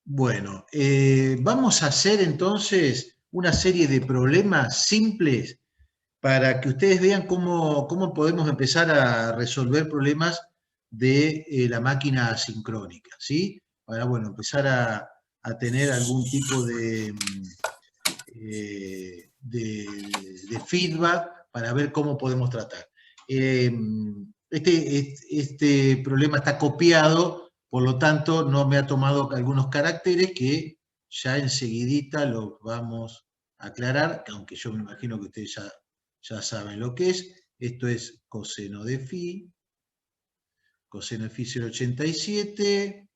Bueno, vamos a hacer entonces una serie de problemas simples para que ustedes vean cómo podemos empezar a resolver problemas de la máquina asincrónica, ¿sí? Para, bueno, empezar a tener algún tipo de feedback para ver cómo podemos tratar. Este problema está copiado, por lo tanto no me ha tomado algunos caracteres que ya enseguidita los vamos a aclarar, aunque yo me imagino que ustedes ya saben lo que es. Esto es coseno de phi 0,87.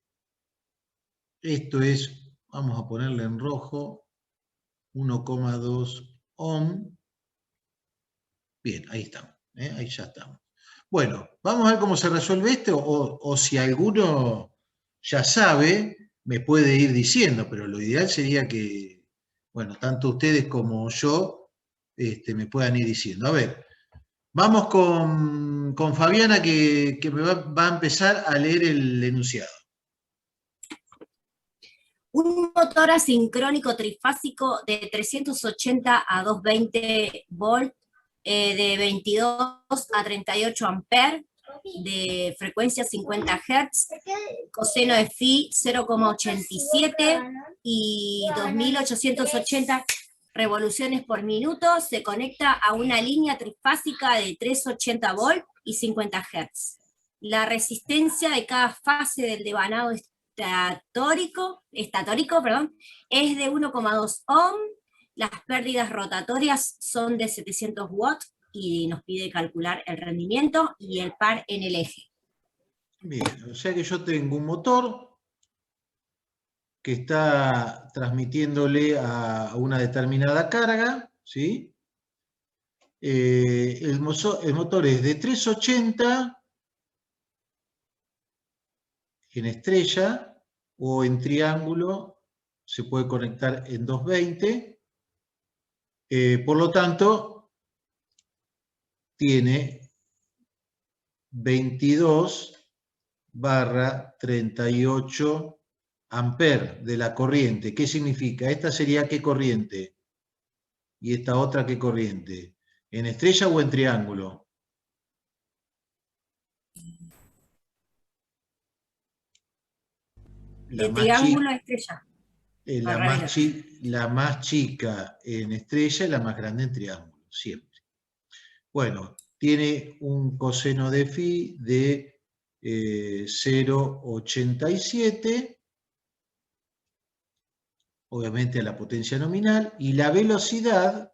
Esto es, vamos a ponerle en rojo, 1,2 ohm. Bien, ahí estamos, ahí ya estamos. Bueno, vamos a ver cómo se resuelve esto, o si alguno ya sabe, me puede ir diciendo, pero lo ideal sería que, bueno, tanto ustedes como yo me puedan ir diciendo. A ver, vamos con Fabiana que me va a empezar a leer el enunciado. Un motor asincrónico trifásico de 380 a 220 volt, de 22 a 38 amperes, de frecuencia 50 Hz, coseno de phi 0,87 y 2880 revoluciones por minuto, se conecta a una línea trifásica de 380 volt y 50 Hz. La resistencia de cada fase del devanado estatórico, es de 1,2 ohm, las pérdidas rotatorias son de 700 watts y nos pide calcular el rendimiento y el par en el eje. Bien, o sea que yo tengo un motor que está transmitiéndole a una determinada carga, ¿sí? El motor es de 380 en estrella o en triángulo, se puede conectar en 220, por lo tanto tiene 22/38 amperes de la corriente. ¿Qué significa? Esta sería ¿qué corriente? Y esta otra ¿qué corriente? ¿En estrella o en triángulo? De triángulo a estrella. La más chica en estrella y la más grande en triángulo, siempre. Bueno, tiene un coseno de phi de 0,87, obviamente a la potencia nominal, y la velocidad,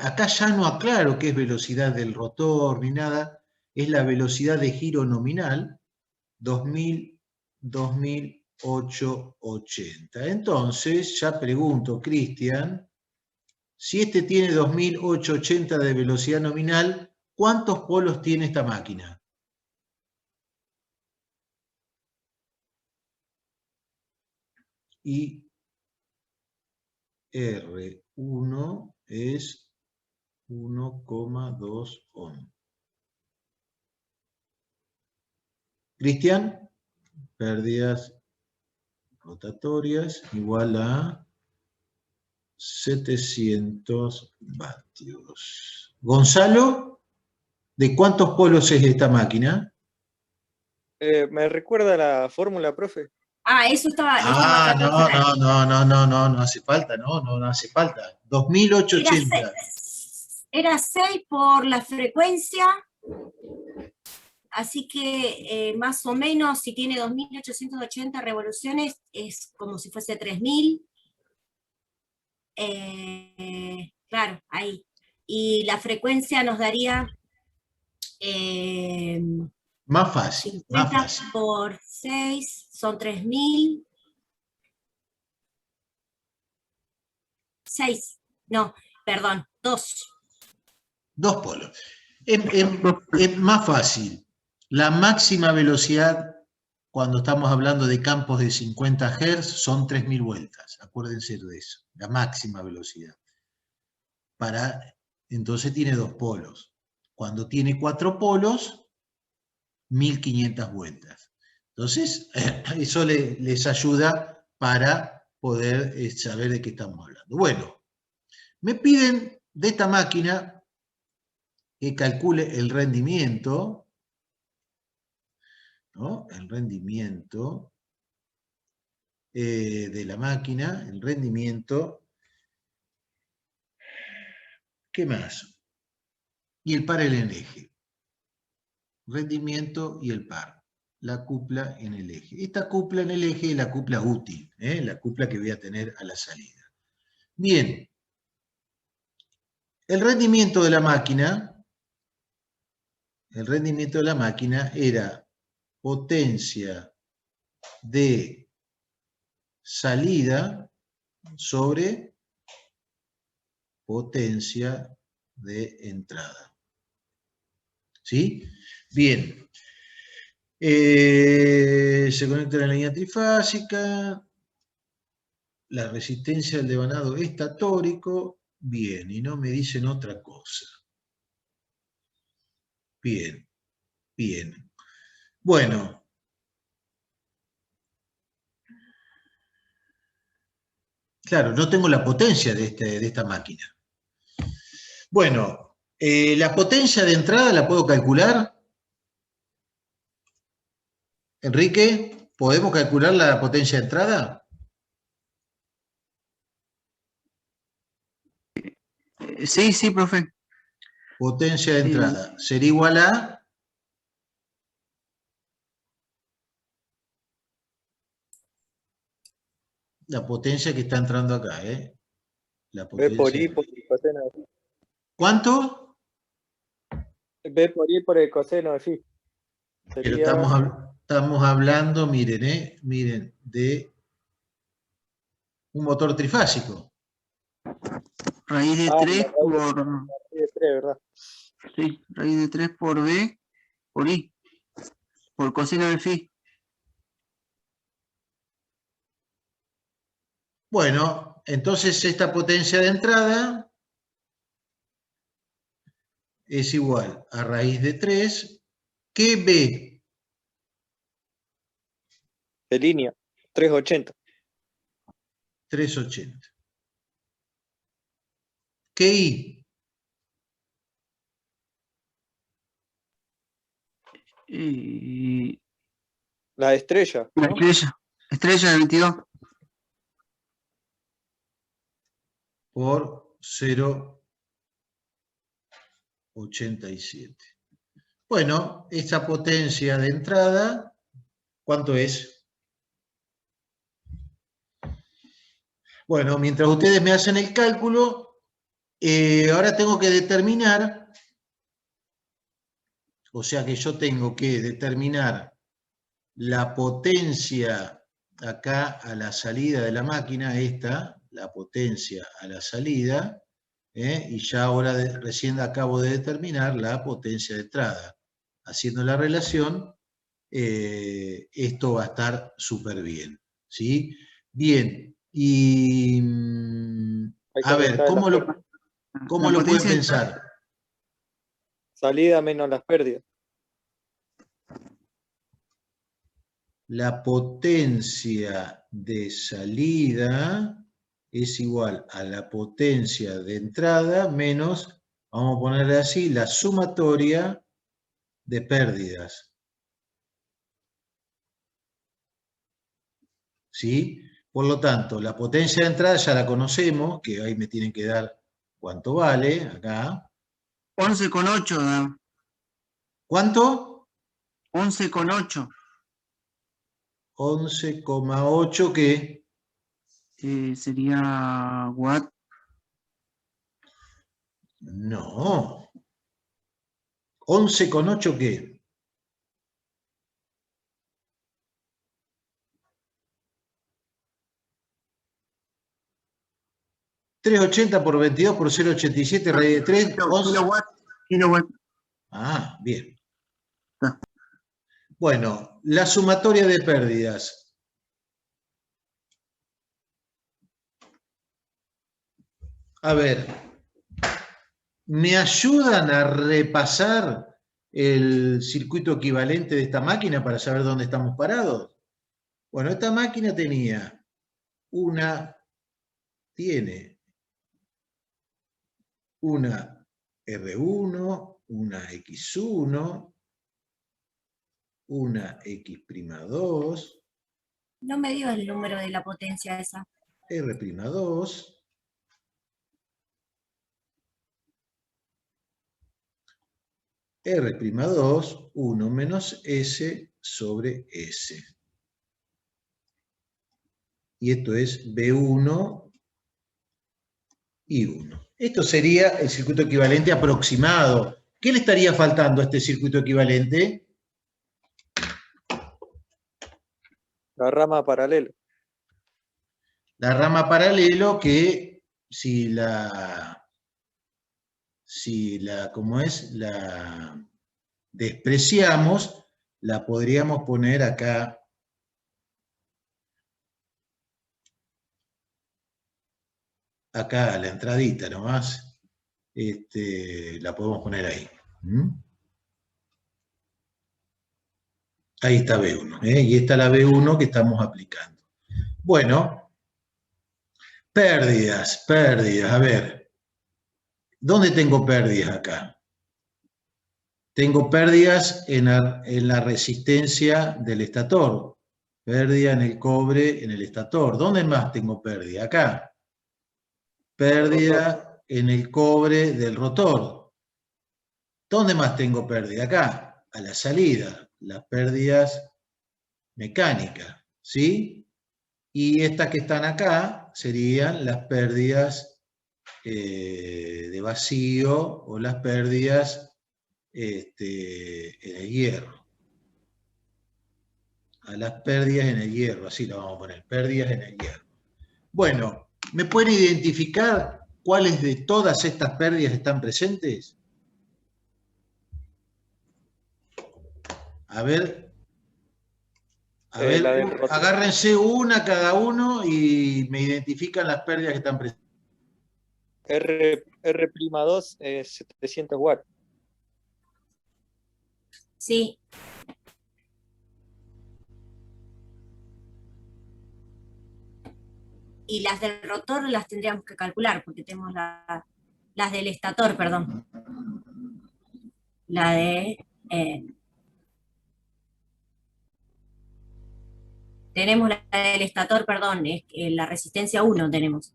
acá ya no aclaro qué es velocidad del rotor ni nada, es la velocidad de giro nominal, 2880. Entonces, ya pregunto, Cristian, si este tiene 2880 de velocidad nominal, ¿cuántos polos tiene esta máquina? Y R1 es 1,2 ohm. Cristian, pérdidas rotatorias igual a 700 vatios. Gonzalo, ¿de cuántos polos es esta máquina? ¿Me recuerda la fórmula, profe? Eso estaba tratando de hacer. No hace falta, no hace falta. 2880. Era 6 por la frecuencia, así que más o menos si tiene 2880 revoluciones es como si fuese 3000. Claro, ahí. Y la frecuencia nos daría más fácil, 50 más fácil. por 6 son 3000. 6, no, perdón, 2. 2 polos. Es más fácil. La máxima velocidad, cuando estamos hablando de campos de 50 Hz, son 3000 vueltas. Acuérdense de eso, la máxima velocidad. Entonces tiene 2 polos. Cuando tiene 4 polos, 1500 vueltas. Entonces, eso les ayuda para poder saber de qué estamos hablando. Bueno, me piden de esta máquina que calcule el rendimiento, ¿no? El rendimiento de la máquina, el rendimiento. ¿Qué más? Y el par en el eje. Rendimiento y el par. La cupla en el eje. Esta cupla en el eje es la cupla útil, la cupla que voy a tener a la salida. Bien. El rendimiento de la máquina era potencia de salida sobre potencia de entrada. ¿Sí? Bien. Se conecta a la línea trifásica. La resistencia del devanado estatórico. Bien, y no me dicen otra cosa. Bien, bien. Bueno. Claro, no tengo la potencia de esta máquina. Bueno, la potencia de entrada la puedo calcular. Enrique, ¿podemos calcular la potencia de entrada? Sí, sí, profe. Potencia de entrada sería igual a... la potencia que está entrando acá, ¿eh? La B por potencia... I por el coseno de phi. ¿Cuánto? B por I por el coseno de phi. Pero Sería estamos hablando, miren, miren, de un motor trifásico. Raíz de 3 por... raíz de 3, ¿verdad? Sí, raíz de 3 por B por I. Por coseno de phi. Bueno, entonces esta potencia de entrada es igual a raíz de 3, que B. De línea, 380. 380. ¿Qué I? La estrella, La ¿no? estrella. Estrella de 22. Por 0,87. Bueno, esa potencia de entrada, ¿cuánto es? Bueno, mientras ustedes me hacen el cálculo, ahora tengo que determinar, o sea que yo tengo que determinar la potencia acá a la salida de la máquina, la potencia a la salida, y ya ahora recién acabo de determinar la potencia de entrada. Haciendo la relación, esto va a estar súper bien, ¿sí? Bien, y a ver, ¿cómo lo pueden pensar? Salida menos las pérdidas. La potencia de salida es igual a la potencia de entrada menos, vamos a ponerle así, la sumatoria de pérdidas. ¿Sí? Por lo tanto, la potencia de entrada ya la conocemos, que ahí me tienen que dar cuánto vale, acá. 11,8 da. ¿Cuánto? 11,8. 11,8 ¿qué? Sería watt. No. 11,8 ¿qué? $3.80 por 22 por 0,87 raíz de 3. Kilowatt. Ah, bien. Ah. Bueno, la sumatoria de pérdidas. A ver, ¿me ayudan a repasar el circuito equivalente de esta máquina para saber dónde estamos parados? Bueno, esta máquina tiene una R1, una X1, una X'2, No me dio el número de la potencia esa. R'2, R'2, 1 menos S sobre S. Y esto es B1 y 1. Esto sería el circuito equivalente aproximado. ¿Qué le estaría faltando a este circuito equivalente? La rama paralela. La rama paralelo que ¿cómo es? La despreciamos, la podríamos poner acá. Acá a la entradita nomás. La podemos poner ahí. Ahí está B1, y esta es la B1 que estamos aplicando. Bueno, pérdidas. A ver, ¿dónde tengo pérdidas acá? Tengo pérdidas en la resistencia del estator. Pérdida en el cobre en el estator. ¿Dónde más tengo pérdida? Acá. Pérdida en el cobre del rotor. ¿Dónde más tengo pérdida? Acá, a la salida. Las pérdidas mecánicas, ¿sí? Y estas que están acá serían las pérdidas de vacío o las pérdidas en el hierro. A las pérdidas en el hierro, así lo vamos a poner, pérdidas en el hierro. Bueno, ¿me pueden identificar cuáles de todas estas pérdidas están presentes? A ver, agárrense una cada uno y me identifican las pérdidas que están presentes. R'2 es 700 watts. Sí. Y las del rotor las tendríamos que calcular, porque tenemos las del estator, perdón. La de... tenemos la del estator, perdón, la resistencia 1 tenemos.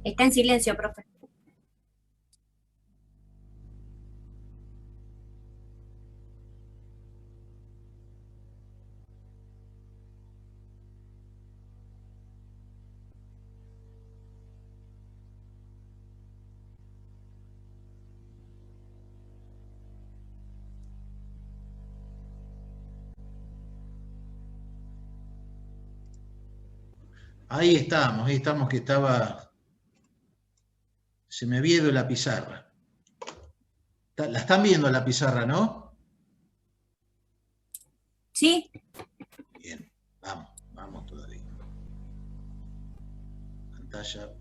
Está en silencio, profe. Ahí estamos que estaba... Se me había ido la pizarra. La están viendo la pizarra, ¿no? Sí. Bien, vamos todavía. Pantalla.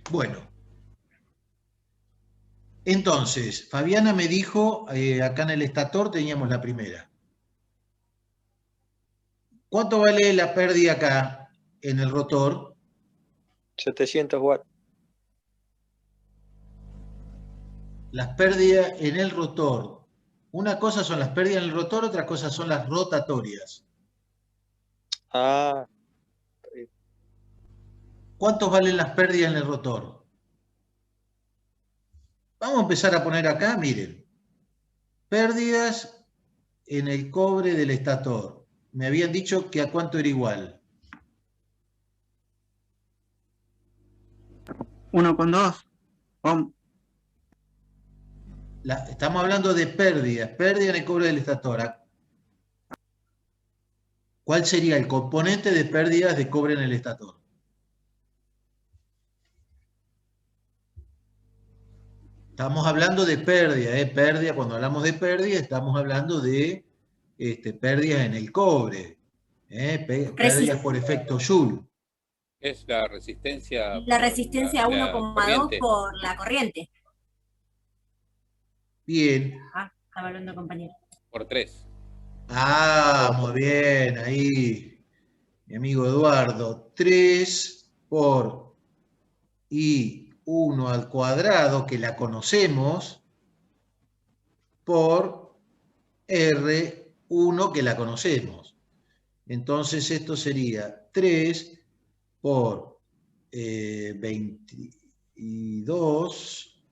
Bueno. Entonces, Fabiana me dijo, acá en el estator teníamos la primera. ¿Cuánto vale la pérdida acá en el rotor? 700 watts. Las pérdidas en el rotor. Una cosa son las pérdidas en el rotor, otra cosa son las rotatorias. Ah. ¿Cuántos valen las pérdidas en el rotor? Vamos a empezar a poner acá, miren. Pérdidas en el cobre del estator. Me habían dicho que a cuánto era igual. 1,2. Estamos hablando de pérdidas en el cobre del estator. ¿Cuál sería el componente de pérdidas de cobre en el estator? Estamos hablando de pérdida, pérdida, cuando hablamos de pérdida estamos hablando de pérdidas en el cobre, pérdidas por efecto Joule. Es la resistencia. La resistencia la 1,2 corriente. por la corriente. Bien. Ah, estaba hablando compañero. Por 3. Ah, muy bien, ahí, mi amigo Eduardo. 3 por I1 al cuadrado, que la conocemos, por R1, que la conocemos. Entonces esto sería 3 por 22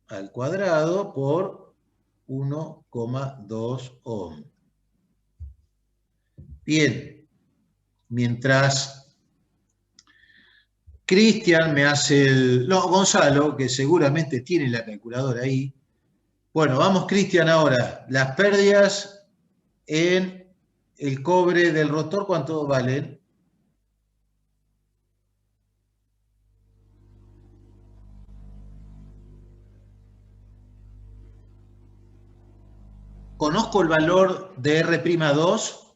al cuadrado por 1,2 ohm. Bien, mientras Cristian me hace no, Gonzalo, que seguramente tiene la calculadora ahí. Bueno, vamos Cristian ahora. Las pérdidas en el cobre del rotor, ¿cuánto valen? ¿Conozco el valor de R'2?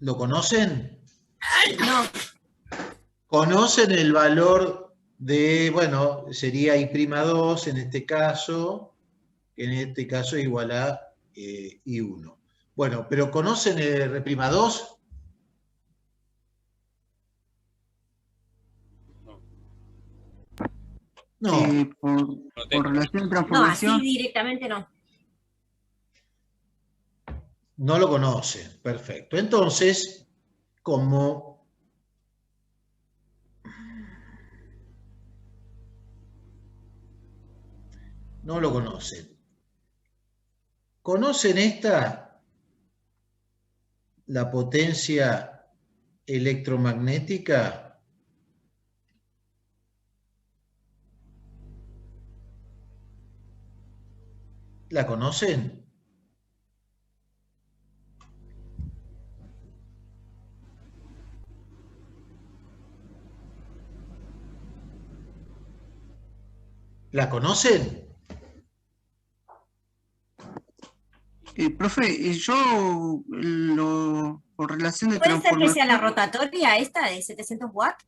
¿Lo conocen? No, ¿Conocen el valor de, bueno, sería I'2 en este caso, que en este caso es igual a I1? Bueno, pero ¿conocen el R'2? No, Por relación de no, así transformación. directamente no. no lo conocen. Perfecto. Entonces, como no lo conocen, ¿conocen esta, la potencia electromagnética? ¿La conocen? ¿La conocen? Profe, yo por relación de ¿Puede ser que sea la transformación. rotatoria esta de 700 watts?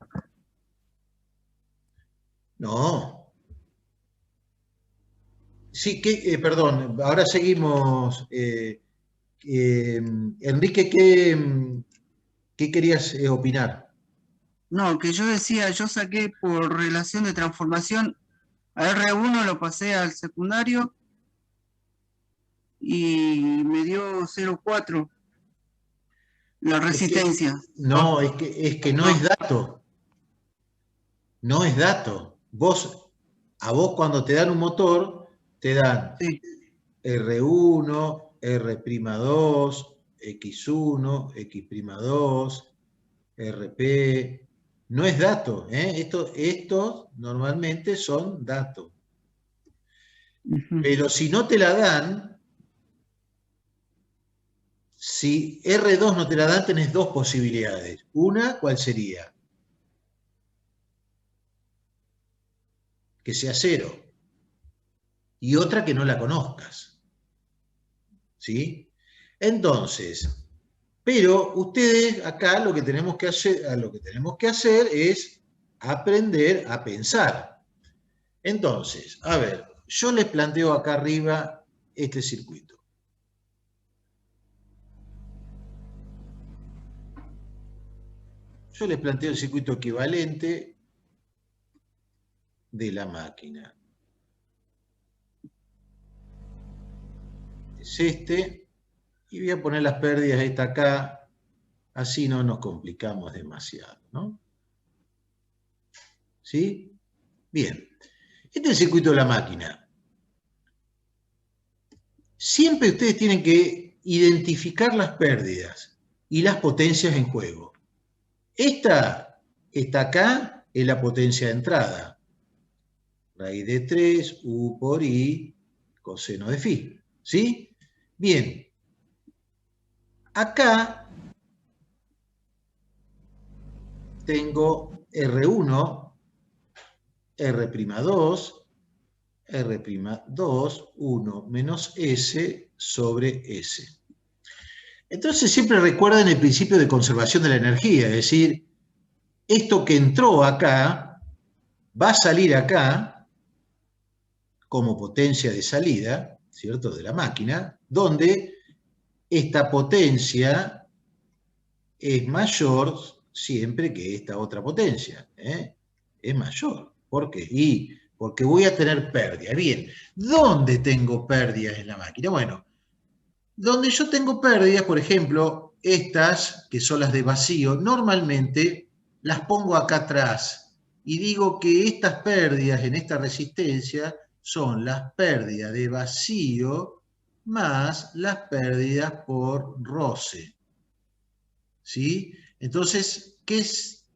No. Sí, perdón, ahora seguimos. Enrique, ¿qué querías opinar? No, que yo decía, yo saqué por relación de transformación a R1, lo pasé al secundario y me dio 0,4 la resistencia. No, es que no es dato. No es dato. A vos cuando te dan un motor, te dan Sí. R1, R'2, X1, X'2, RP. No es dato, ¿eh? Estos normalmente son datos. Pero si no te la dan, si R2 no te la dan, tenés dos posibilidades. Una, ¿cuál sería? Que sea 0. Y otra, que no la conozcas. ¿Sí? Entonces, pero ustedes acá lo que tenemos que hacer es aprender a pensar. Entonces, a ver, yo les planteo acá arriba este circuito. Yo les planteo el circuito equivalente de la máquina. Es este, y voy a poner las pérdidas esta acá, así no nos complicamos demasiado, ¿no? ¿Sí? Bien. Este es el circuito de la máquina. Siempre ustedes tienen que identificar las pérdidas y las potencias en juego. Esta está acá, es la potencia de entrada. Raíz de 3, U por I, coseno de phi. ¿Sí? Bien. Acá tengo R1, R'2, R'2, 1 menos S sobre S. Entonces siempre recuerden el principio de conservación de la energía, es decir, esto que entró acá va a salir acá como potencia de salida, ¿cierto?, de la máquina, donde esta potencia es mayor siempre que esta otra potencia, ¿eh? Es mayor. ¿Por qué? Y porque voy a tener pérdida. Bien, ¿dónde tengo pérdidas en la máquina? Bueno, donde yo tengo pérdidas, por ejemplo, estas, que son las de vacío, normalmente las pongo acá atrás y digo que estas pérdidas en esta resistencia son las pérdidas de vacío más las pérdidas por roce. ¿Sí? Entonces, ¿qué es?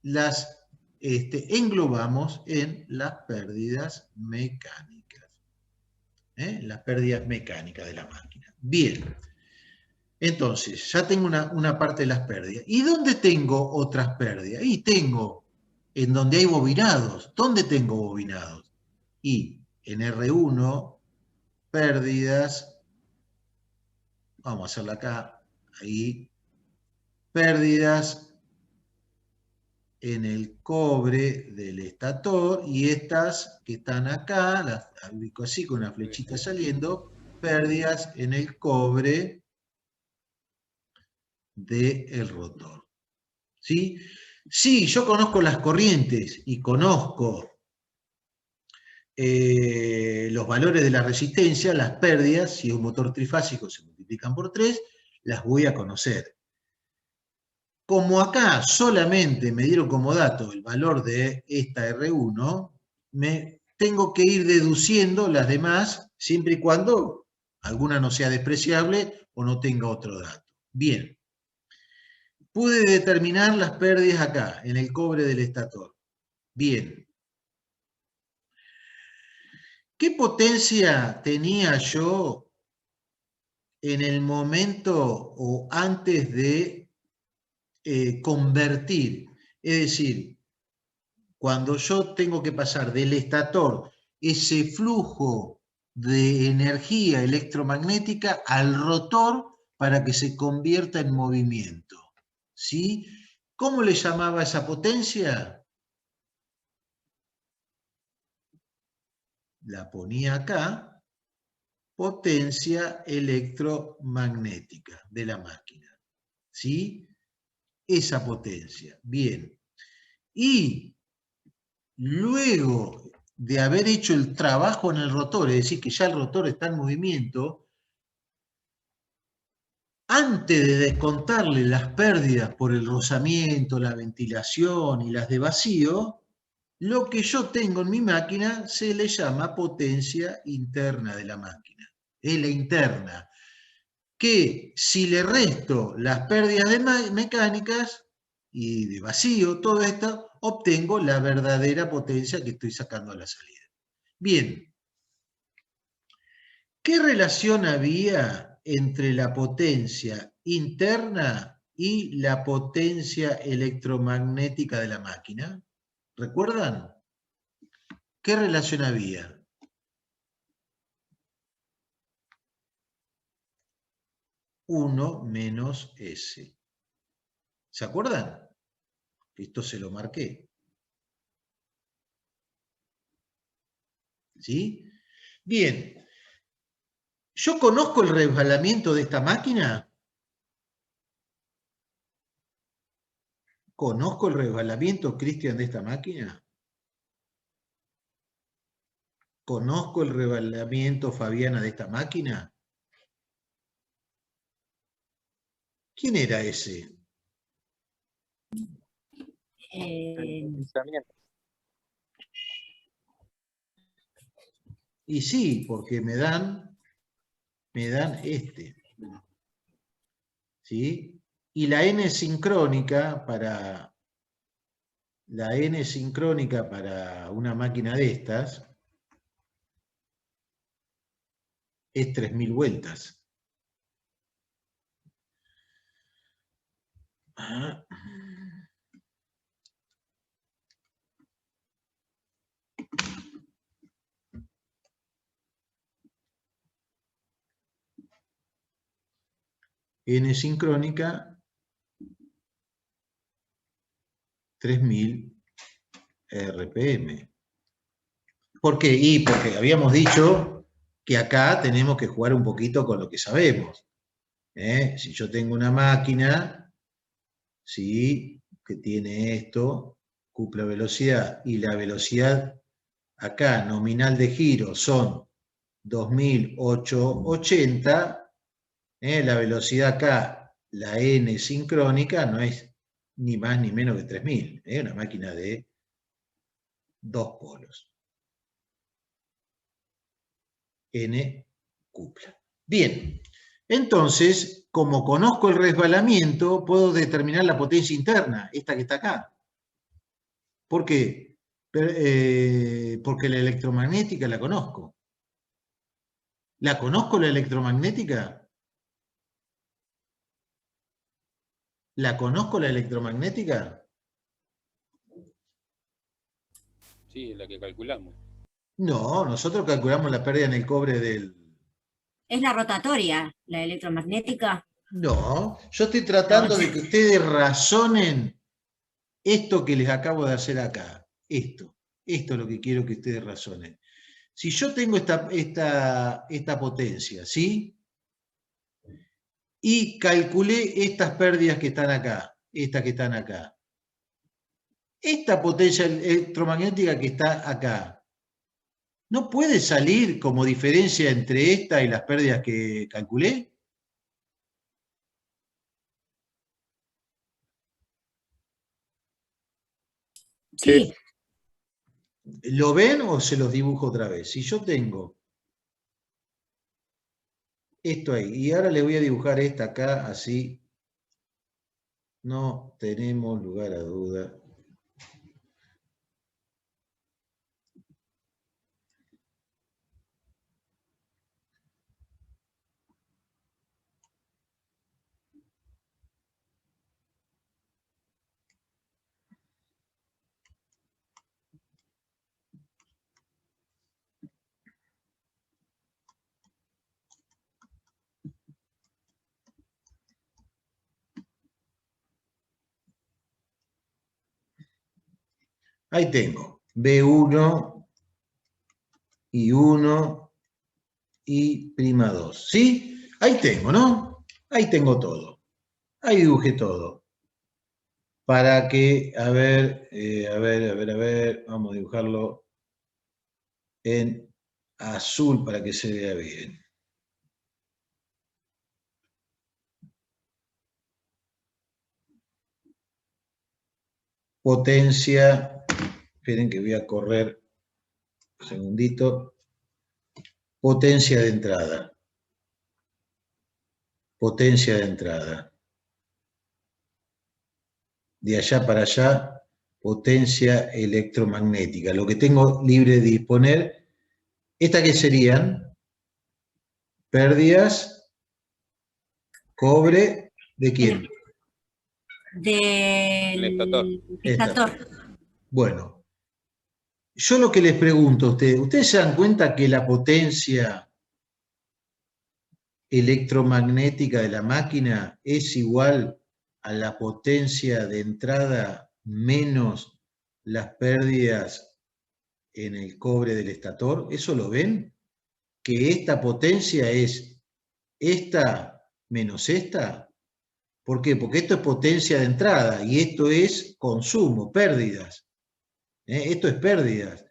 Las englobamos en las pérdidas mecánicas. Las pérdidas mecánicas de la máquina. Bien. Entonces, ya tengo una parte de las pérdidas. ¿Y dónde tengo otras pérdidas? Y tengo en donde hay bobinados. ¿Dónde tengo bobinados? Y en R1, pérdidas, vamos a hacerla acá, ahí, pérdidas en el cobre del estator, y estas que están acá, las ubico así con una flechita saliendo, pérdidas en el cobre del rotor. ¿Sí? Sí, yo conozco las corrientes y conozco los valores de la resistencia, las pérdidas, si es un motor trifásico se multiplican por 3, las voy a conocer. Como acá solamente me dieron como dato el valor de esta R1, me tengo que ir deduciendo las demás, siempre y cuando alguna no sea despreciable o no tenga otro dato. Bien. Pude determinar las pérdidas acá, en el cobre del estator. Bien. ¿Qué potencia tenía yo en el momento o antes de convertir? Es decir, cuando yo tengo que pasar del estator ese flujo de energía electromagnética al rotor para que se convierta en movimiento. ¿Sí? ¿Cómo le llamaba esa potencia? La ponía acá, potencia electromagnética de la máquina. ¿Sí? Esa potencia. Bien. Y luego de haber hecho el trabajo en el rotor, es decir, que ya el rotor está en movimiento, antes de descontarle las pérdidas por el rozamiento, la ventilación y las de vacío, lo que yo tengo en mi máquina se le llama potencia interna de la máquina. Es la interna, que si le resto las pérdidas mecánicas y de vacío, todo esto, obtengo la verdadera potencia que estoy sacando a la salida. Bien, ¿qué relación había entre la potencia interna y la potencia electromagnética de la máquina? ¿Recuerdan? ¿Qué relación había? Uno menos S. ¿Se acuerdan? Esto se lo marqué. ¿Sí? Bien. ¿Yo conozco el resbalamiento de esta máquina? ¿Conozco el resbalamiento, Cristian, de esta máquina? ¿Conozco el resbalamiento, Fabiana, de esta máquina? ¿Quién era ese? Y sí, porque me dan este. ¿Sí? Y la N sincrónica para una máquina de estas es 3000 vueltas. Ah. N sincrónica 3000 RPM. ¿Por qué? Y porque habíamos dicho que acá tenemos que jugar un poquito con lo que sabemos. Si yo tengo una máquina, ¿sí?, que tiene esto, cupla velocidad, y la velocidad acá nominal de giro son 2880, la velocidad acá, la N sincrónica, no es ni más ni menos que 3000, una máquina de 2 polos. N cupla. Bien, entonces, como conozco el resbalamiento, puedo determinar la potencia interna, esta que está acá. ¿Por qué? Porque la electromagnética la conozco. ¿La conozco la electromagnética? ¿La conozco la electromagnética? Sí, es la que calculamos. No, nosotros calculamos la pérdida en el cobre del... Es la rotatoria, la electromagnética. No, yo estoy No, tratando de que ustedes razonen esto que les acabo de hacer acá. Esto es lo que quiero que ustedes razonen. Si yo tengo esta potencia, ¿sí? Y calculé estas pérdidas que están acá, estas que están acá. Esta potencia electromagnética que está acá, ¿no puede salir como diferencia entre esta y las pérdidas que calculé? sí, ¿Lo ven o se los dibujo otra vez? Si yo tengo esto ahí, y ahora les voy a dibujar esta acá, así no tenemos lugar a duda. Ahí tengo B1 y 1 y prima 2, ¿sí? Ahí tengo, ¿no? Ahí tengo todo. Ahí dibujé todo. Para que, a ver, vamos a dibujarlo en azul para que se vea bien. Potencia, esperen que voy a correr un segundito. Potencia de entrada. Potencia de entrada. De allá para allá, potencia electromagnética. Lo que tengo libre de disponer, ¿estas qué serían? Pérdidas, cobre, ¿de quién? El estator. Del Esta. estator. Bueno, yo lo que les pregunto a ustedes, ¿ustedes se dan cuenta que la potencia electromagnética de la máquina es igual a la potencia de entrada menos las pérdidas en el cobre del estator? ¿Eso lo ven? Que esta potencia es esta menos esta. ¿Por qué? Porque esto es potencia de entrada y esto es consumo, pérdidas. Esto es pérdidas.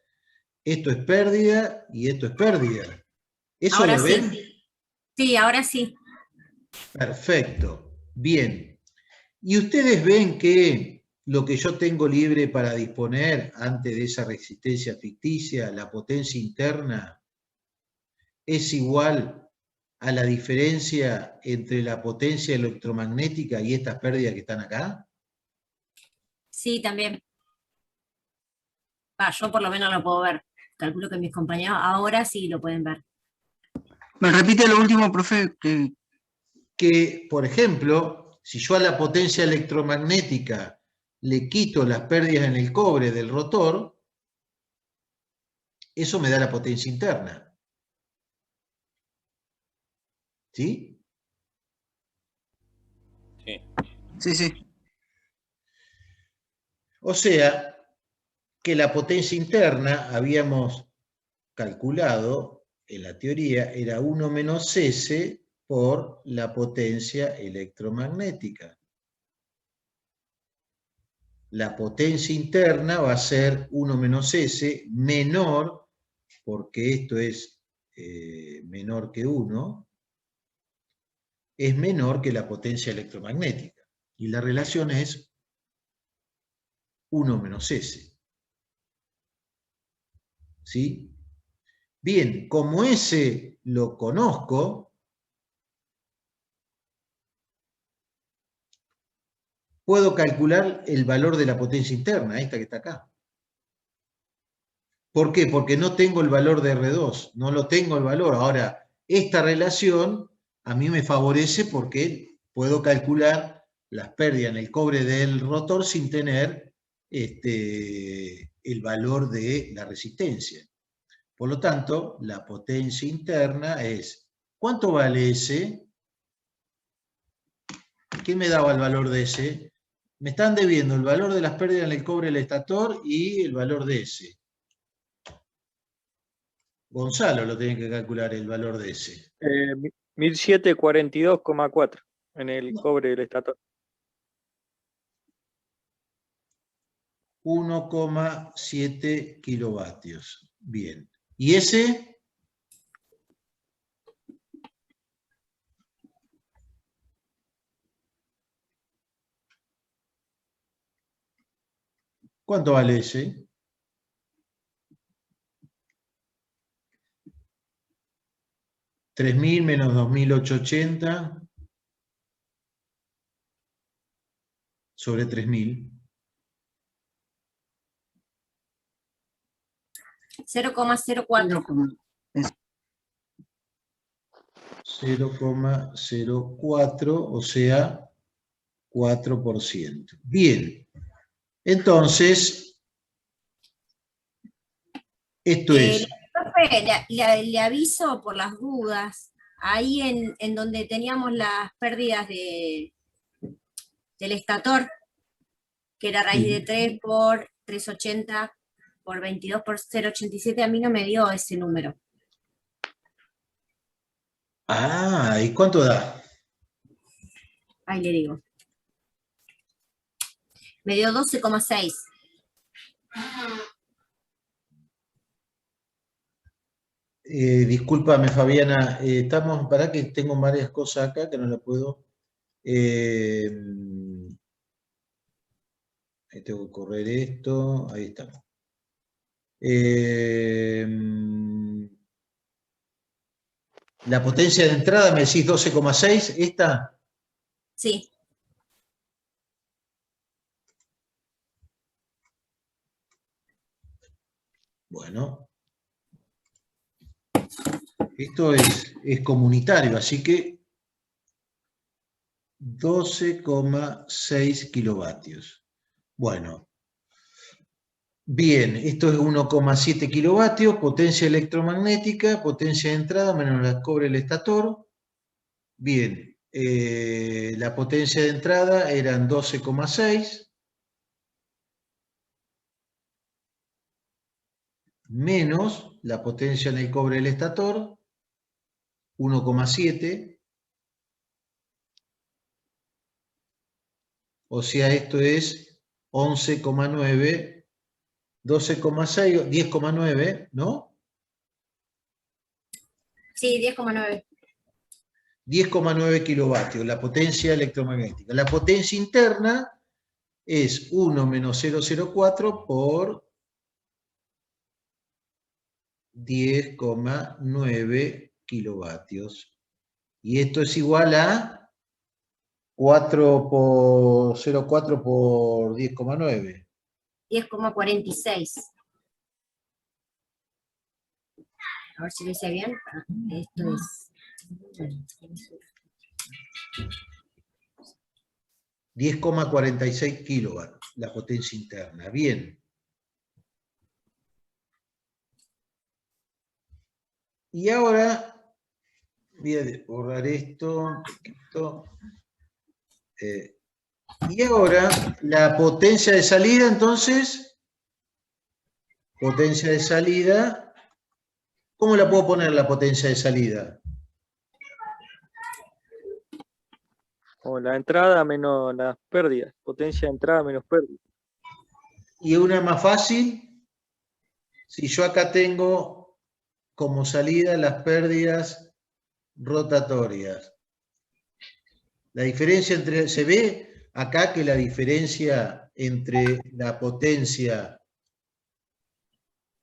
Esto es pérdida y esto es pérdida. ¿Eso Ahora lo sí. ven? Sí, ahora sí. Perfecto. Bien. Y ustedes ven que lo que yo tengo libre para disponer antes de esa resistencia ficticia, la potencia interna, es igual a la diferencia entre la potencia electromagnética y estas pérdidas que están acá. Sí, también. Yo por lo menos lo puedo ver. Calculo que mis compañeros ahora sí lo pueden ver. ¿Me repite lo último, profe? Que, por ejemplo, si yo a la potencia electromagnética le quito las pérdidas en el cobre del rotor, eso me da la potencia interna. ¿Sí? Sí. Sí, sí. O sea, que la potencia interna, habíamos calculado en la teoría, era 1 menos S por la potencia electromagnética. La potencia interna va a ser 1 menos S menor, porque esto es menor que 1, es menor que la potencia electromagnética. Y la relación es 1 menos S. ¿Sí? Bien, como ese lo conozco, puedo calcular el valor de la potencia interna, esta que está acá. ¿Por qué? Porque no tengo el valor de R2, no lo tengo el valor. Ahora, esta relación a mí me favorece porque puedo calcular las pérdidas en el cobre del rotor sin tener el valor de la resistencia. Por lo tanto, la potencia interna es, ¿cuánto vale S? ¿Qué me daba el valor de S? Me están debiendo el valor de las pérdidas en el cobre del estator y el valor de S. Gonzalo lo tiene que calcular el valor de S. 1742,4 en el cobre del estator. 1,7 kilovatios. Bien. ¿Y ese? ¿Cuánto vale ese? $3.000 menos 2.880 sobre 3.000. 0,04. 0,04, o sea, 4%. Bien. Entonces, esto es... Profe, le aviso por las dudas. Ahí en donde teníamos las pérdidas del estator, que era raíz de 3 por 380 por 22 por 0,87, a mí no me dio ese número. Ah, ¿y cuánto da? Ahí le digo. Me dio 12,6. Discúlpame, Fabiana, estamos, para que tengo varias cosas acá que no las puedo. Ahí tengo que correr esto, ahí estamos. La potencia de entrada, me decís 12,6, ¿esta? Sí. Bueno. Esto es comunitario, así que 12,6 kilovatios. Bueno, bien, esto es 1,7 kilovatios, potencia electromagnética, potencia de entrada menos la cobre el estator. Bien, la potencia de entrada eran 12,6 menos la potencia en el cobre del estator, 1,7. O sea, esto es 11,9, 12,6, 10,9, ¿no? Sí, 10,9. 10,9 kilovatios, la potencia electromagnética. La potencia interna es 1 menos 0,04 por 10,9 kilovatios. Y esto es igual a 4 por 0,4 por 10,9. 10,46. A ver si lo hice bien. Esto es 10,46 kilovatios, la potencia interna. Bien. Y ahora voy a borrar esto un poquito. Y ahora, la potencia de salida, entonces, potencia de salida, ¿cómo la puedo poner la potencia de salida? O la entrada menos las pérdidas. Potencia de entrada menos pérdidas. Y una más fácil, si yo acá tengo como salida las pérdidas rotatorias. La diferencia entre, se ve acá que la diferencia entre la potencia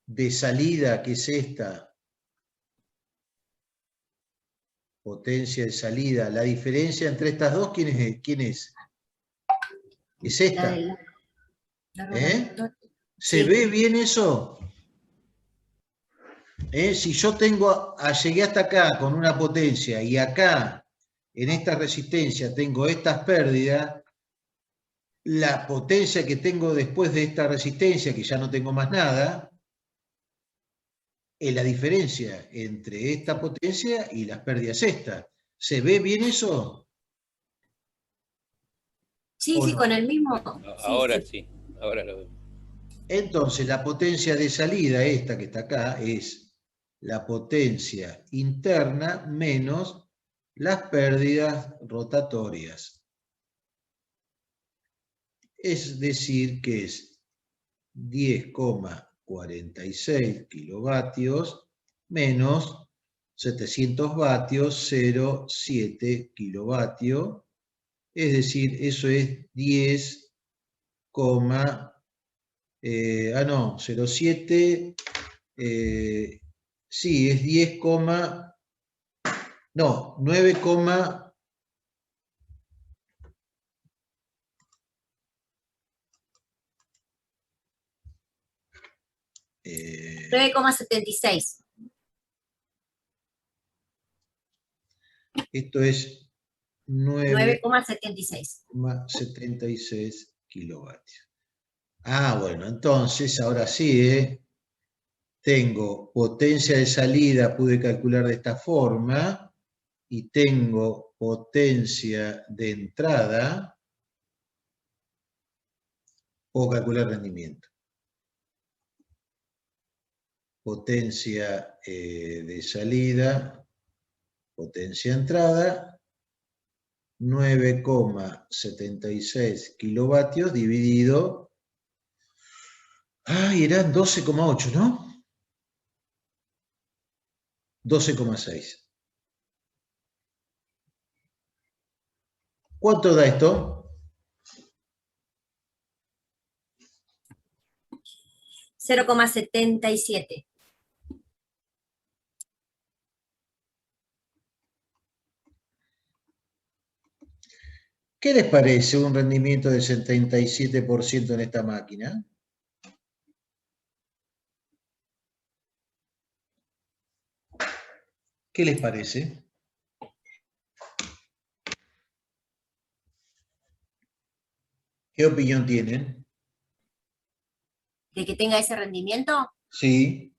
de salida, que es esta, potencia de salida, la diferencia entre estas dos, ¿quién es? Es esta. ¿Eh? ¿Se ve bien eso? Si yo llegué hasta acá con una potencia y acá, en esta resistencia, tengo estas pérdidas, la potencia que tengo después de esta resistencia, que ya no tengo más nada, es la diferencia entre esta potencia y las pérdidas estas. ¿Se ve bien eso? Sí, sí, no? con el mismo. Ahora sí, ahora lo veo. Entonces, la potencia de salida, esta que está acá, es la potencia interna menos las pérdidas rotatorias. Es decir, que es 10,46 kilovatios menos 700 vatios, 0,7 kilovatios. Es decir, eso es 10, 0,7, sí, es 10, no, 9, 9,76. Esto es 9,76. 9,76 kilovatios. Ah, bueno, entonces, ahora sí, tengo potencia de salida, pude calcular de esta forma, y tengo potencia de entrada, puedo calcular rendimiento. Potencia de salida, potencia de entrada, 9,76 kilovatios dividido, eran 12,8, ¿no? 12,6. ¿Cuánto da esto? 0,77. ¿Qué les parece un rendimiento del 77% en esta máquina? ¿Qué les parece? ¿Qué opinión tienen? ¿De que tenga ese rendimiento? Sí.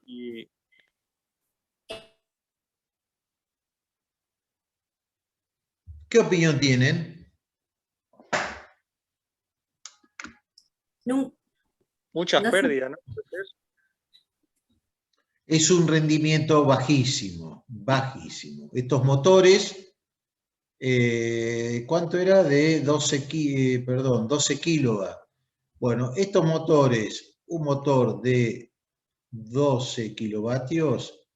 Y ¿Qué opinión tienen? muchas No sé. pérdidas, ¿no? Es un rendimiento bajísimo, bajísimo. Estos motores, ¿cuánto era? De 12 kilovatios. Bueno, estos motores, un motor de 12 kilovatios,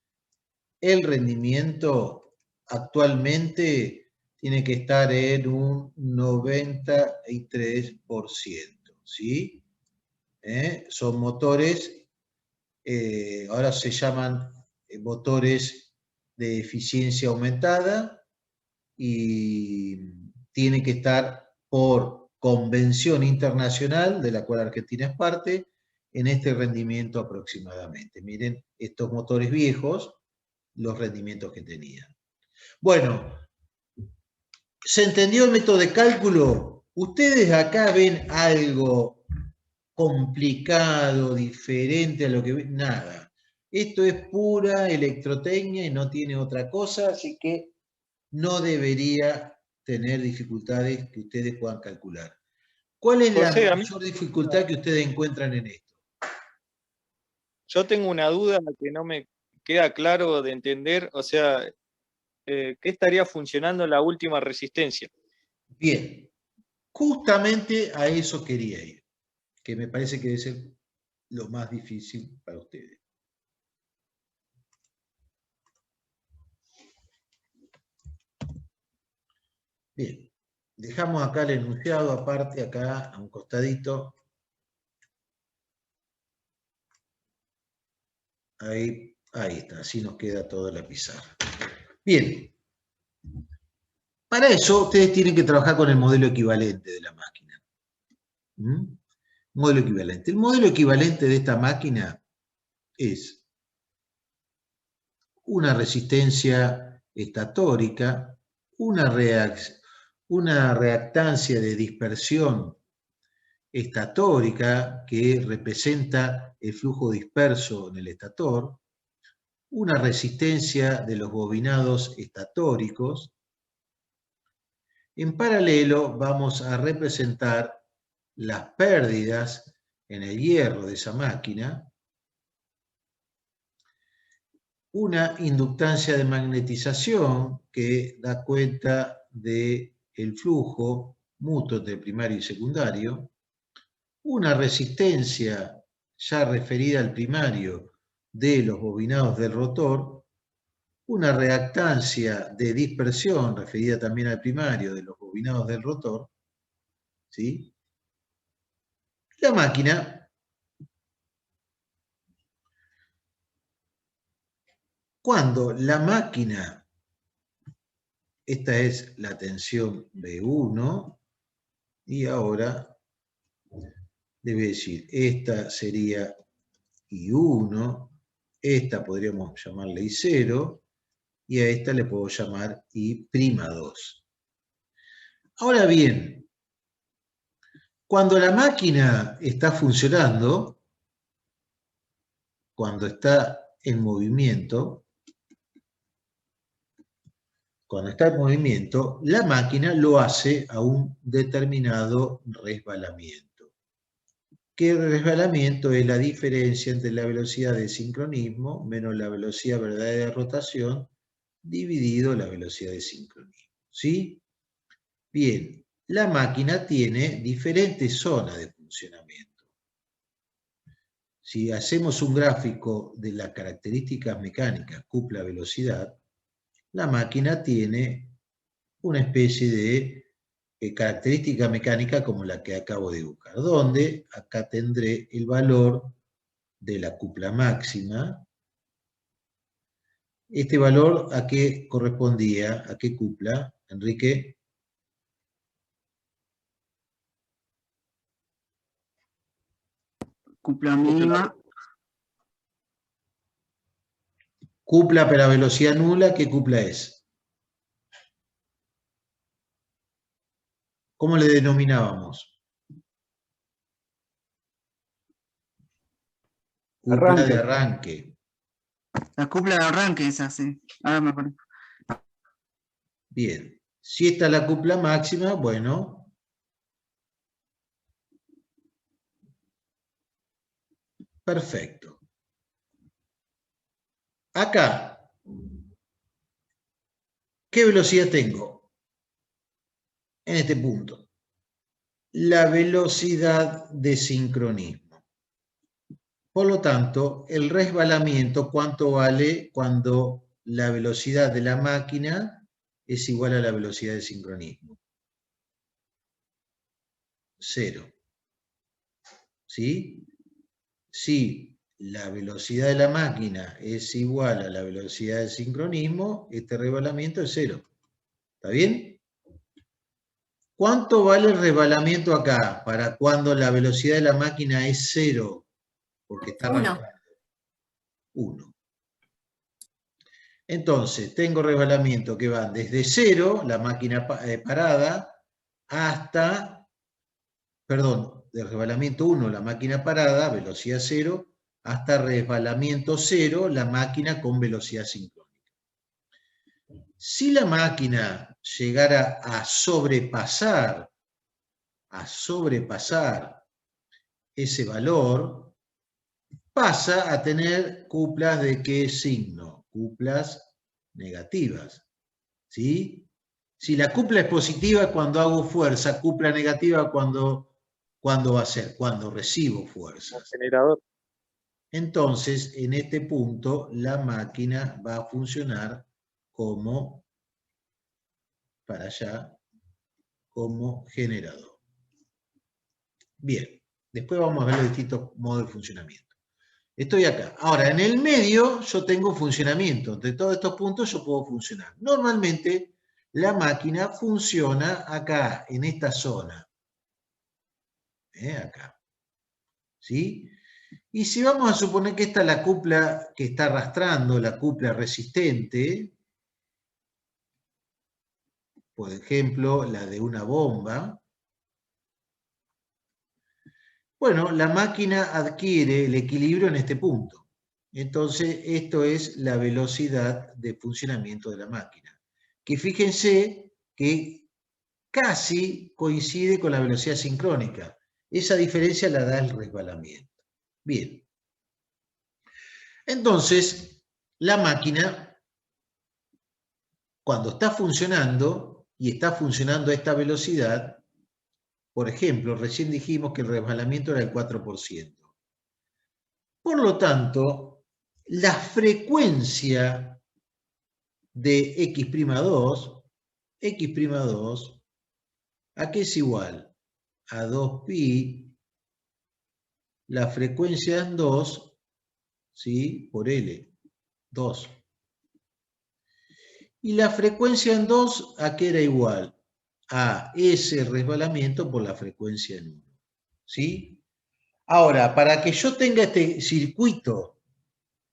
el rendimiento actualmente tiene que estar en un 93%, ¿sí? Son motores, ahora se llaman motores de eficiencia aumentada y tiene que estar por convención internacional, de la cual Argentina es parte, en este rendimiento aproximadamente. Miren, estos motores viejos, los rendimientos que tenían. Bueno, ¿se entendió el método de cálculo? ¿Ustedes acá ven algo complicado, diferente a lo que ven? Nada. Esto es pura electrotecnia y no tiene otra cosa, así que no debería tener dificultades que ustedes puedan calcular. ¿Cuál es José, la a mí- mayor dificultad que ustedes encuentran en esto? Yo tengo una duda que no me queda claro de entender, o sea, ¿qué estaría funcionando en la última resistencia? Bien, justamente a eso quería ir, que me parece que debe ser lo más difícil para ustedes. Bien, dejamos acá el enunciado aparte, acá a un costadito. Ahí está, así nos queda toda la pizarra. Bien, para eso ustedes tienen que trabajar con el modelo equivalente de la máquina. Modelo equivalente. El modelo equivalente de esta máquina es una resistencia estatórica, una reactancia de dispersión estatórica que representa el flujo disperso en el estator, una resistencia de los bobinados estatóricos. En paralelo vamos a representar las pérdidas en el hierro de esa máquina, una inductancia de magnetización que da cuenta del flujo mutuo entre primario y secundario, una resistencia ya referida al primario de los bobinados del rotor, una reactancia de dispersión referida también al primario de los bobinados del rotor, ¿sí? La máquina, cuando la máquina, esta es la tensión B1, y ahora debe decir, esta sería I1, esta podríamos llamarle I0, y a esta le puedo llamar I'2. Ahora bien, cuando la máquina está funcionando, cuando está en movimiento, la máquina lo hace a un determinado resbalamiento. ¿Qué resbalamiento? Es la diferencia entre la velocidad de sincronismo menos la velocidad verdadera de rotación dividido la velocidad de sincronismo. ¿Sí? Bien, la máquina tiene diferentes zonas de funcionamiento. Si hacemos un gráfico de las características mecánicas cupla-velocidad, la máquina tiene una especie de característica mecánica como la que acabo de dibujar, donde acá tendré el valor de la cupla máxima. Este valor, ¿a qué correspondía? ¿A qué cupla, Enrique? Cupla mínima. Cupla para velocidad nula, ¿qué cupla es? ¿Cómo le denominábamos? Cupla de arranque. La cupla de arranque es así. Ahora me acuerdo. Bien. Si esta es la cupla máxima, bueno. Perfecto. Acá, ¿qué velocidad tengo? En este punto. La velocidad de sincronismo. Por lo tanto, el resbalamiento, ¿cuánto vale cuando la velocidad de la máquina es igual a la velocidad de sincronismo? 0. ¿Sí? Si la velocidad de la máquina es igual a la velocidad de sincronismo, este resbalamiento es 0. ¿Está bien? ¿Cuánto vale el resbalamiento acá para cuando la velocidad de la máquina es 0? Porque está arrancando. 1. Entonces, tengo resbalamiento que van desde 0, la máquina parada, hasta, perdón, de resbalamiento 1, la máquina parada, velocidad 0, hasta resbalamiento 0, la máquina con velocidad sincrónica. Si la máquina llegara a sobrepasar ese valor, pasa a tener cuplas ¿de qué signo? Cuplas negativas, ¿sí? Si la cupla es positiva cuando hago fuerza, cupla negativa ¿cuándo va a ser? Cuando recibo fuerzas. Generador. Entonces, en este punto, la máquina va a funcionar como, para allá, como generador. Bien, después vamos a ver los distintos modos de funcionamiento. Estoy acá. Ahora, en el medio yo tengo funcionamiento. Entre todos estos puntos yo puedo funcionar. Normalmente la máquina funciona acá, en esta zona. Acá. ¿Sí? Y si vamos a suponer que esta es la cupla que está arrastrando, la cupla resistente, por ejemplo, la de una bomba, bueno, la máquina adquiere el equilibrio en este punto. Entonces, esto es la velocidad de funcionamiento de la máquina. Que fíjense que casi coincide con la velocidad sincrónica. Esa diferencia la da el resbalamiento. Bien. Entonces, la máquina, cuando está funcionando, y está funcionando a esta velocidad, por ejemplo, recién dijimos que el resbalamiento era el 4%. Por lo tanto, la frecuencia de x'2, ¿a qué es igual? A 2pi, la frecuencia en 2, ¿sí? Por L, 2. Y la frecuencia en 2, ¿a qué era igual? A ese resbalamiento por la frecuencia en 1, ¿sí? Ahora, para que yo tenga este circuito,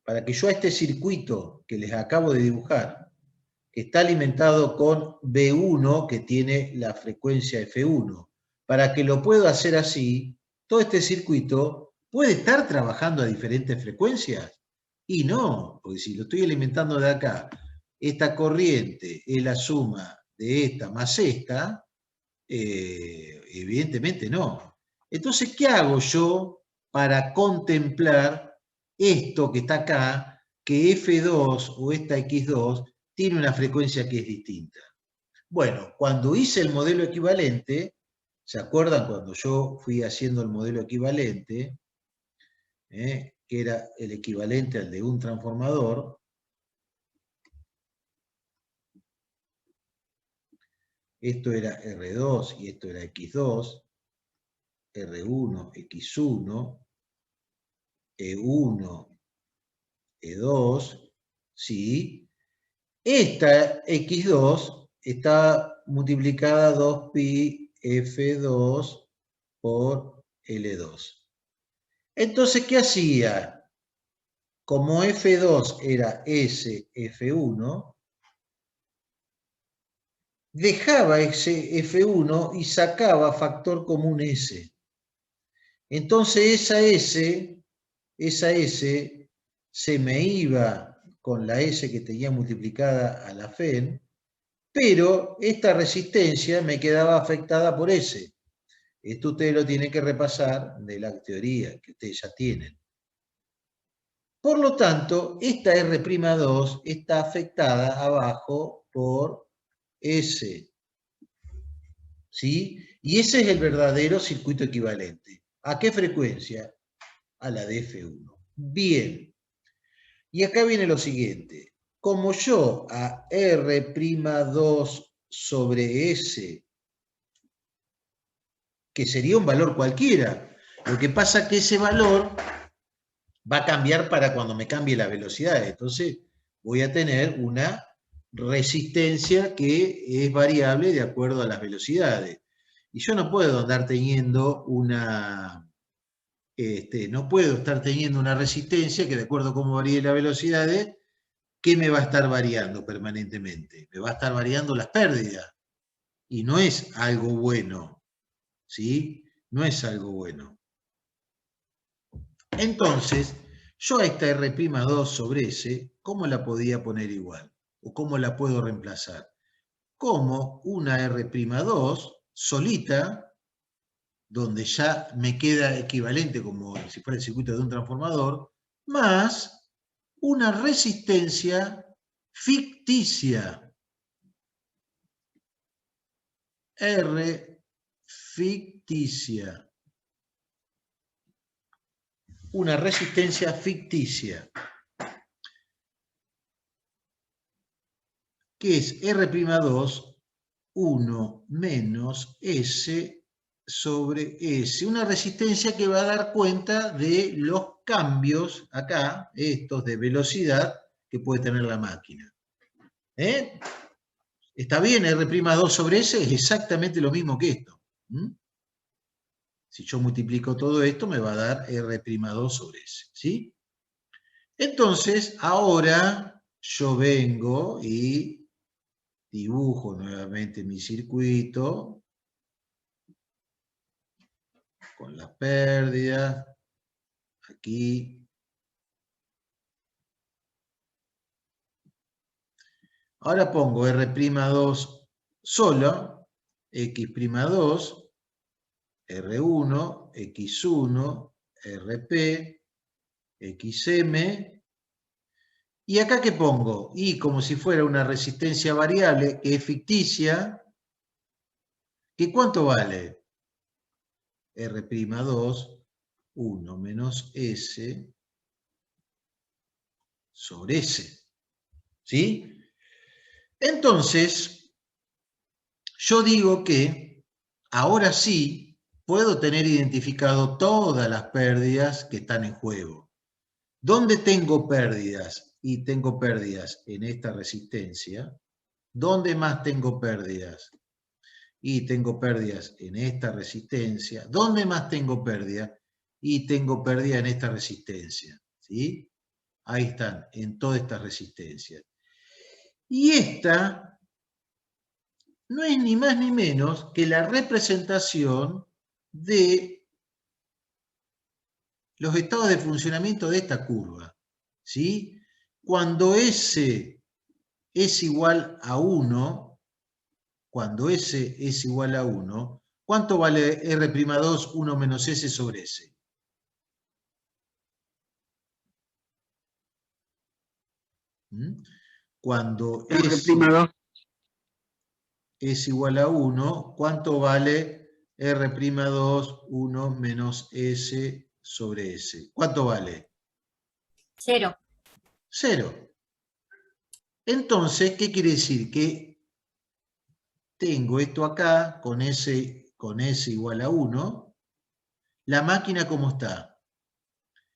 para que yo a este circuito que les acabo de dibujar, que está alimentado con B1, que tiene la frecuencia F1, para que lo pueda hacer así, todo este circuito puede estar trabajando a diferentes frecuencias. Y no, porque si lo estoy alimentando de acá, esta corriente es la suma de esta más esta, evidentemente no. Entonces, ¿qué hago yo para contemplar esto que está acá, que F2 o esta X2 tiene una frecuencia que es distinta? Bueno, cuando hice el modelo equivalente, ¿se acuerdan cuando yo fui haciendo el modelo equivalente? Que era el equivalente al de un transformador. Esto era R2 y esto era X2. R1, X1, E1, E2, ¿sí? Esta X2 está multiplicada 2pi F2 por L2. Entonces, ¿qué hacía? Como F2 era S, F1, dejaba ese F1 y sacaba factor común S. Entonces esa S se me iba con la S que tenía multiplicada a la FEN, pero esta resistencia me quedaba afectada por S. Esto ustedes lo tienen que repasar de la teoría que ustedes ya tienen. Por lo tanto, esta R'2 está afectada abajo por S. ¿Sí? Y ese es el verdadero circuito equivalente. ¿A qué frecuencia? A la de F1. Bien. Y acá viene lo siguiente. Como yo a R'2 sobre S, que sería un valor cualquiera, lo que pasa es que ese valor va a cambiar para cuando me cambie la velocidad. Entonces voy a tener una resistencia que es variable de acuerdo a las velocidades. Y yo no puedo andar teniendo no puedo estar teniendo una resistencia que de acuerdo a cómo varíe la velocidad, ¿qué me va a estar variando permanentemente? Me va a estar variando las pérdidas. Y no es algo bueno, ¿sí? No es algo bueno. Entonces, yo a esta R'2 sobre S, ¿cómo la podía poner igual? ¿O cómo la puedo reemplazar? como una R'2 solita, donde ya me queda equivalente como si fuera el circuito de un transformador, más una resistencia ficticia. R ficticia. Una resistencia ficticia. Que es R'2, 1 menos S sobre S. Una resistencia que va a dar cuenta de los cambios acá, estos de velocidad, que puede tener la máquina. ¿Está bien? R'2 sobre S es exactamente lo mismo que esto. Si yo multiplico todo esto, me va a dar R'2 sobre S. ¿Sí? Entonces, ahora yo vengo y dibujo nuevamente mi circuito con las pérdidas. Aquí. Ahora pongo R'2 solo, X'2, R1, X1, RP, XM. ¿Y acá qué pongo? Y como si fuera una resistencia variable que es ficticia, ¿que cuánto vale? R'2, 1 menos S sobre S. ¿Sí? Entonces, yo digo que ahora sí puedo tener identificado todas las pérdidas que están en juego. ¿Dónde tengo pérdidas? Y tengo pérdidas en esta resistencia. ¿Dónde más tengo pérdidas? Y tengo pérdidas en esta resistencia. ¿Dónde más tengo pérdidas? Y tengo pérdida en esta resistencia. ¿Sí? Ahí están, en todas estas resistencias. Y esta no es ni más ni menos que la representación de los estados de funcionamiento de esta curva. ¿Sí? Cuando S es igual a 1, cuando S es igual a 1, ¿cuánto vale R'2, 1 menos S sobre S? Cuando S R'2. es igual a 1, ¿cuánto vale R'2, 1 menos S sobre S? ¿Cuánto vale? 0. 0. Entonces, ¿qué quiere decir? Que tengo esto acá con S igual a 1. ¿La máquina cómo está?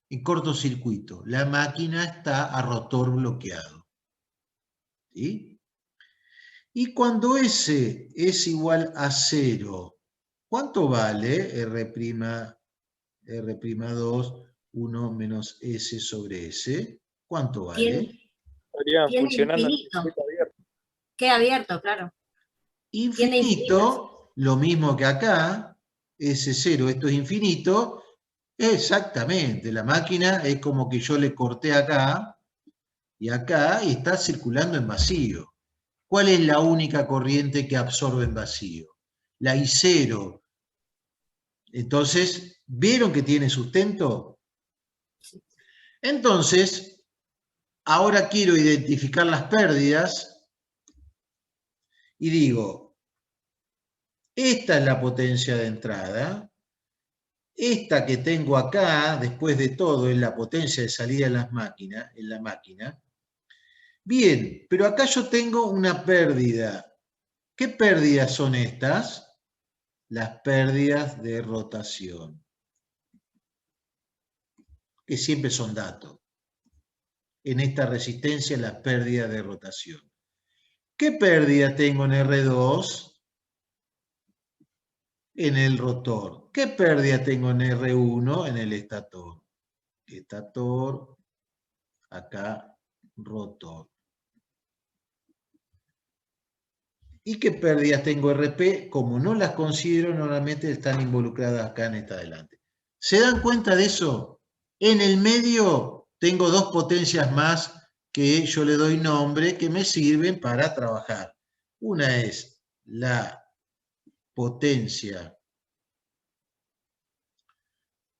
En cortocircuito. La máquina está a rotor bloqueado. ¿Sí? Y cuando S es igual a 0, ¿cuánto vale R'2, 1 menos S sobre S? ¿Cuánto vale? Estarían Tiene funcionando en infinito. circuito abierto. Queda abierto, claro. Tiene Infinito, lo mismo que acá, S0, esto es infinito. Exactamente, la máquina es como que yo le corté acá y acá y está circulando en vacío. ¿Cuál es la única corriente que absorbe en vacío? La I0. Entonces, ¿vieron que tiene sustento? Entonces, ahora quiero identificar las pérdidas y digo, esta es la potencia de entrada, esta que tengo acá, después de todo, es la potencia de salida en la máquina. Bien, pero acá yo tengo una pérdida. ¿Qué pérdidas son estas? Las pérdidas de rotación, que siempre son datos. En esta resistencia, las pérdidas de rotación. ¿Qué pérdida tengo en R2? En el rotor. ¿Qué pérdida tengo en R1? En el estator. Estator, acá, rotor. ¿Y qué pérdidas tengo RP? Como no las considero, normalmente están involucradas acá en esta adelante. ¿Se dan cuenta de eso? En el medio tengo dos potencias más que yo le doy nombre, que me sirven para trabajar. Una es la potencia,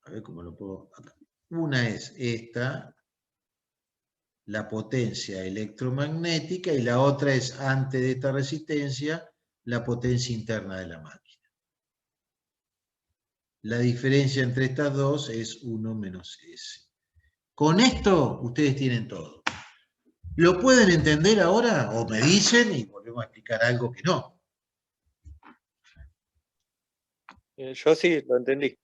a ver cómo lo puedo acá. Una es esta, la potencia electromagnética, y la otra es, antes de esta resistencia, la potencia interna de la máquina. La diferencia entre estas dos es 1 menos S. Con esto ustedes tienen todo. ¿Lo pueden entender ahora? O me dicen y volvemos a explicar algo que no. Yo sí, lo entendí.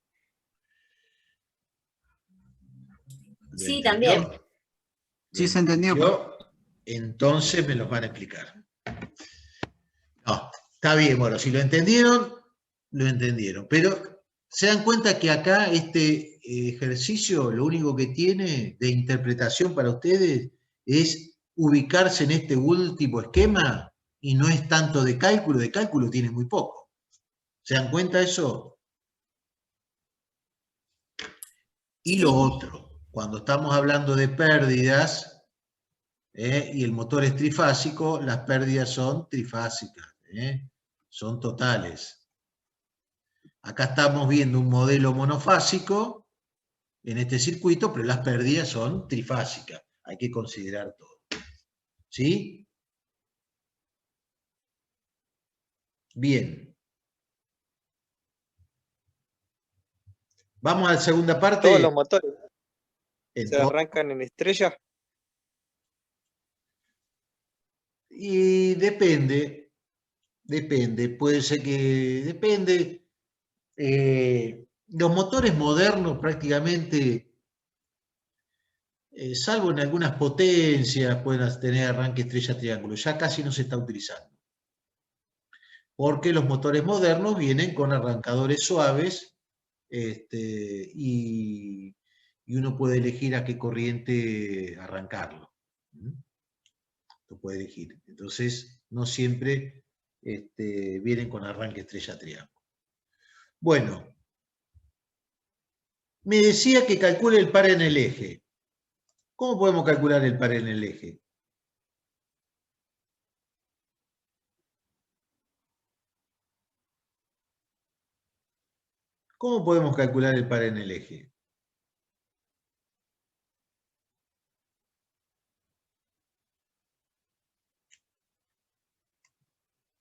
¿Lo Sí, entendió? también. Sí, se entendió. Entonces me los van a explicar. No, está bien, bueno, si lo entendieron, lo entendieron. Pero se dan cuenta que acá este ejercicio lo único que tiene de interpretación para ustedes es ubicarse en este último esquema y no es tanto de cálculo tiene muy poco. ¿Se dan cuenta de eso? Y lo otro, cuando estamos hablando de pérdidas y el motor es trifásico, las pérdidas son trifásicas, son totales. Acá estamos viendo un modelo monofásico en este circuito, pero las pérdidas son trifásicas. Hay que considerar todo. ¿Sí? Bien. Vamos a la segunda parte. Todos los motores se Entonces, arrancan en estrella. y depende, puede ser que depende. Los motores modernos prácticamente, salvo en algunas potencias, pueden tener arranque estrella-triángulo, ya casi no se está utilizando. Porque los motores modernos vienen con arrancadores suaves y uno puede elegir a qué corriente arrancarlo. Lo puede elegir. Entonces, no siempre vienen con arranque estrella-triángulo. Bueno, me decía que calcule el par en el eje. ¿Cómo podemos calcular el par en el eje? ¿Cómo podemos calcular el par en el eje?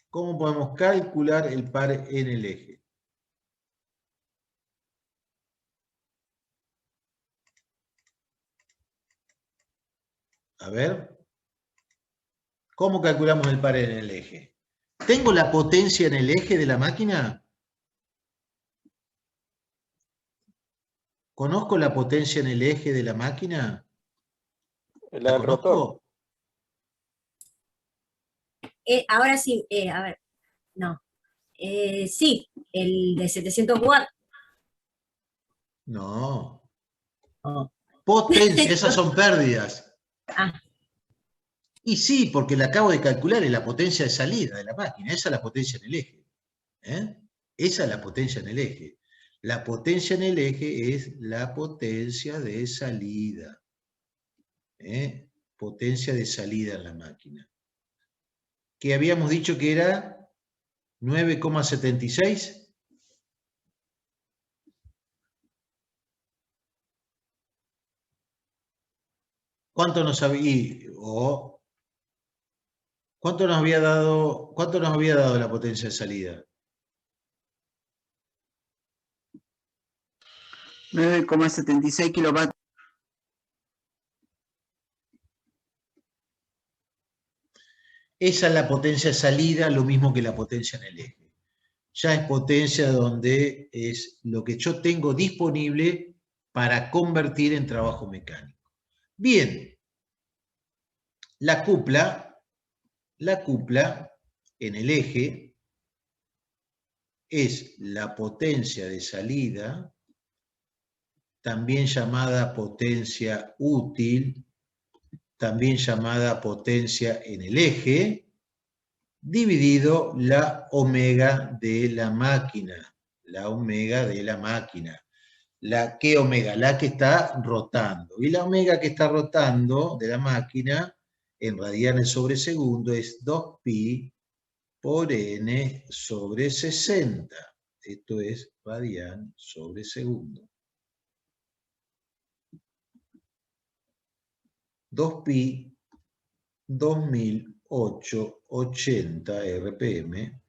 ¿Cómo podemos calcular el par en el eje? A ver. ¿Cómo calculamos el par en el eje? ¿Tengo la potencia en el eje de la máquina? ¿Conozco la potencia en el eje de la máquina? La del rotor. Ahora sí, a ver, no. Sí, el de 700 watts. No. Oh. Potencia, esas son pérdidas. Ah. Y sí, porque la acabo de calcular, es la potencia de salida de la máquina. Esa es la potencia en el eje. Esa es la potencia en el eje. La potencia en el eje es la potencia de salida. Potencia de salida en la máquina. Que habíamos dicho que era 9,76. ¿Cuánto nos había, cuánto nos había dado la potencia de salida? 9,76 kilovatios. Esa es la potencia de salida, lo mismo que la potencia en el eje. Ya es potencia donde es lo que yo tengo disponible para convertir en trabajo mecánico. Bien, la cupla en el eje es la potencia de salida, también llamada potencia útil, también llamada potencia en el eje, dividido la omega de la máquina. La omega de la máquina. ¿Qué omega? La que está rotando. Y la omega que está rotando de la máquina en radianes sobre segundo es 2pi por n sobre 60. Esto es radian sobre segundo. 2pi 2880 RPM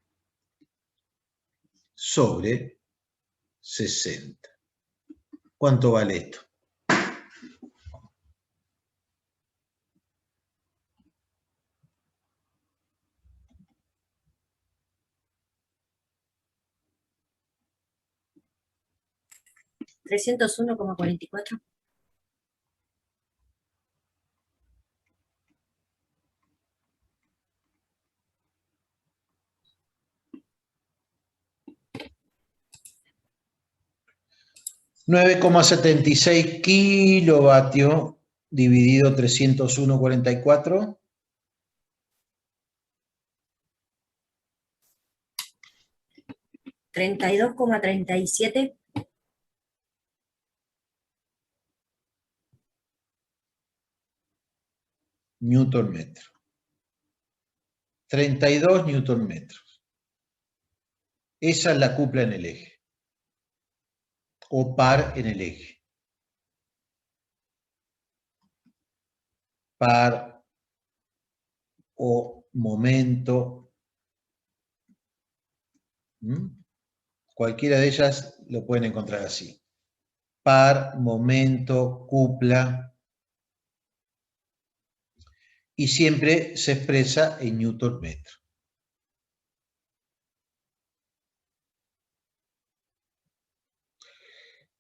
sobre 60. ¿Cuánto vale esto? $301,44. $9,76 kilovatios dividido 301,44. $32,37. Newton metro. 32 newton metros. Esa es la cupla en el eje. O par en el eje. Par o momento. Cualquiera de ellas lo pueden encontrar así. Par, momento, cupla. Y siempre se expresa en newton metro.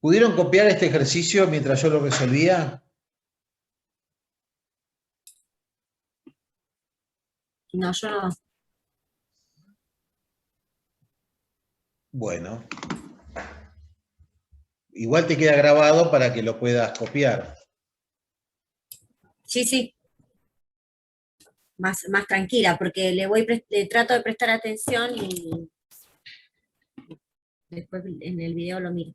¿Pudieron copiar este ejercicio mientras yo lo resolvía? No, yo no. Bueno. Igual te queda grabado para que lo puedas copiar. Sí, sí. Más tranquila, porque le trato de prestar atención y después en el video lo miro.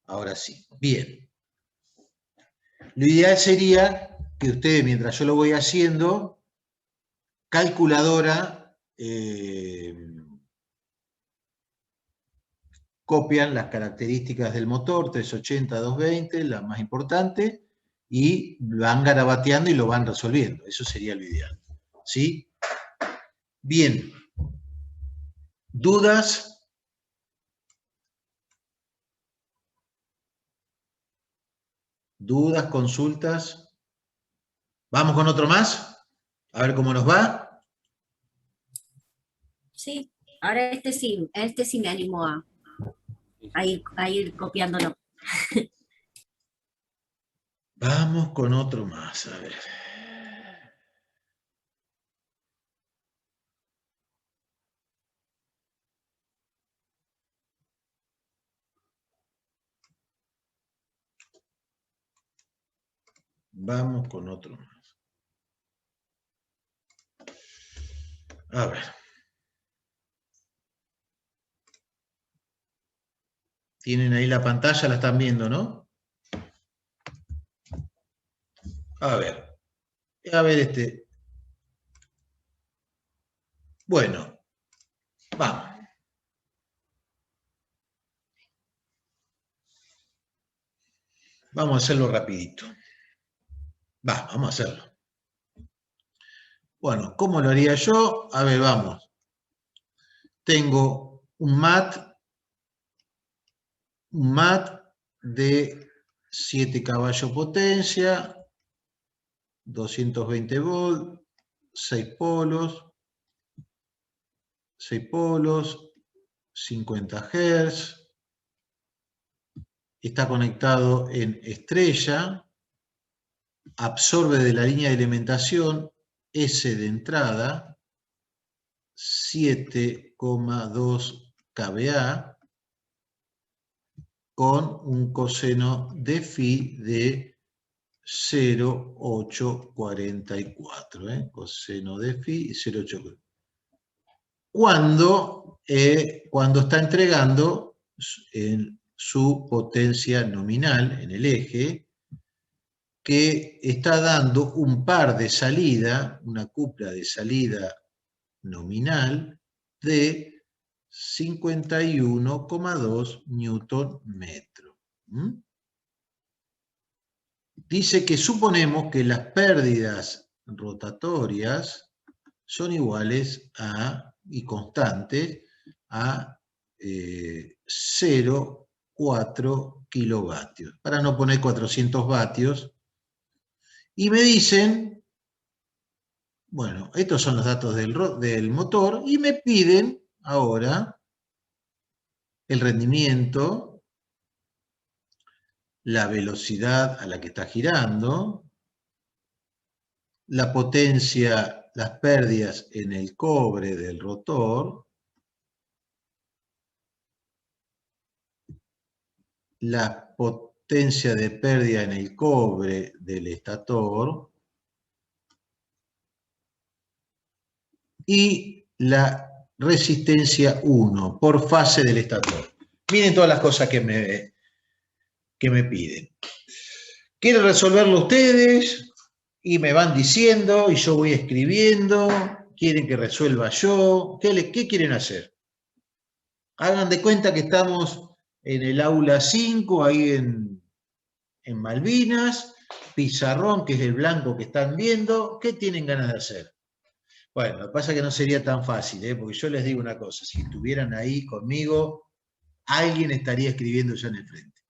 Ahora sí. Bien. Lo ideal sería que ustedes, mientras yo lo voy haciendo, calculadora, copian las características del motor, 380, 220, la más importante, y van garabateando y lo van resolviendo. Eso sería lo ideal. ¿Sí? Bien. ¿Dudas? ¿Dudas, consultas? ¿Vamos con otro más? A ver cómo nos va. Sí, ahora este sí me animó a ir copiándolo. Vamos con otro más, a ver. Vamos con otro más. A ver. Tienen ahí la pantalla, la están viendo, ¿no? A ver este. Bueno, vamos. Vamos a hacerlo rapidito. Vamos a hacerlo. Bueno, ¿cómo lo haría yo? A ver, vamos. Tengo un mat de 7 caballos potencia, 220 volts, 6 polos, 50 Hz. Está conectado en estrella, absorbe de la línea de alimentación S de entrada, 7,2 kVA, con un coseno de phi de 0,844. Coseno de phi 0,844. Cuando está entregando en su potencia nominal, en el eje, que está dando un par de salida, una cupla de salida nominal de 51,2 newton metro. Dice que suponemos que las pérdidas rotatorias son iguales a, y constantes, a 0,4 kilovatios, para no poner 400 vatios. Y me dicen, bueno, estos son los datos del motor, y me piden ahora el rendimiento, la velocidad a la que está girando, la potencia, las pérdidas en el cobre del rotor, la potencia de pérdida en el cobre del estator y la resistencia 1 por fase del estator. Miren todas las cosas que me piden. ¿Quieren resolverlo ustedes? Y me van diciendo, y yo voy escribiendo. ¿Quieren que resuelva yo? ¿Qué quieren hacer? Hagan de cuenta que estamos en el aula 5, ahí en Malvinas, pizarrón, que es el blanco que están viendo. ¿Qué tienen ganas de hacer? Bueno, lo que pasa es que no sería tan fácil, porque yo les digo una cosa, si estuvieran ahí conmigo, alguien estaría escribiendo ya en el frente.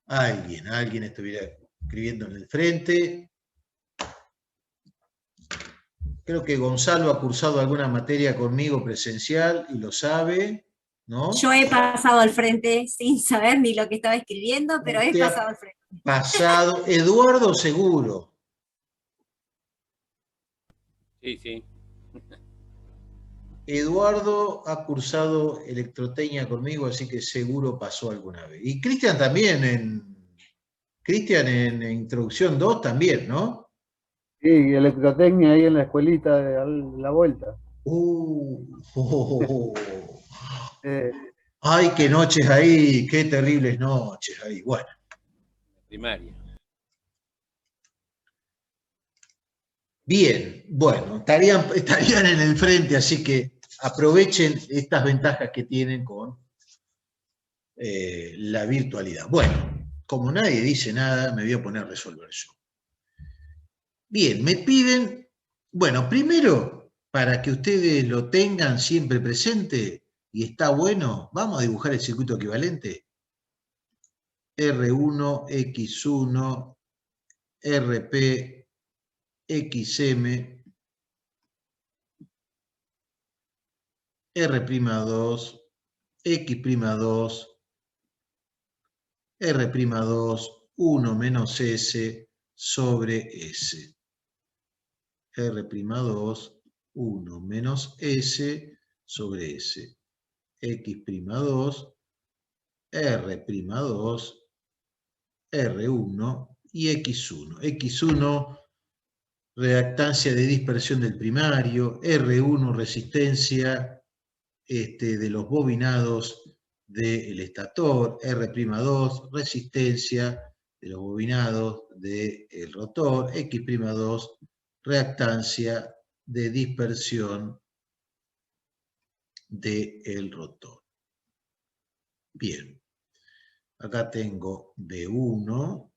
Alguien estuviera escribiendo en el frente. Creo que Gonzalo ha cursado alguna materia conmigo presencial y lo sabe, ¿no? Yo he pasado al frente sin saber ni lo que estaba escribiendo, pero he pasado al frente. Pasado. Eduardo seguro. Sí, sí. Eduardo ha cursado electrotecnia conmigo, así que seguro pasó alguna vez. Y Cristian también, Cristian en Introducción 2 también, ¿no? Sí, electrotecnia ahí en la escuelita de la vuelta. Ay, qué noches ahí, qué terribles noches ahí. Bueno. Primaria. Bien, bueno, estarían en el frente, así que aprovechen estas ventajas que tienen con la virtualidad. Bueno, como nadie dice nada, me voy a poner a resolver yo. Bien, me piden, bueno, primero, para que ustedes lo tengan siempre presente, y está bueno, vamos a dibujar el circuito equivalente. R1, X1, RP, XM, R'2, X'2, R'2, 1 menos S sobre S. R'2, 1 menos S sobre S. X'2, R'2, R1 y X1. X1, reactancia de dispersión del primario, R1, resistencia de los bobinados del estator, R'2, resistencia de los bobinados del rotor, X'2, reactancia de dispersión del rotor. Bien, acá tengo B1,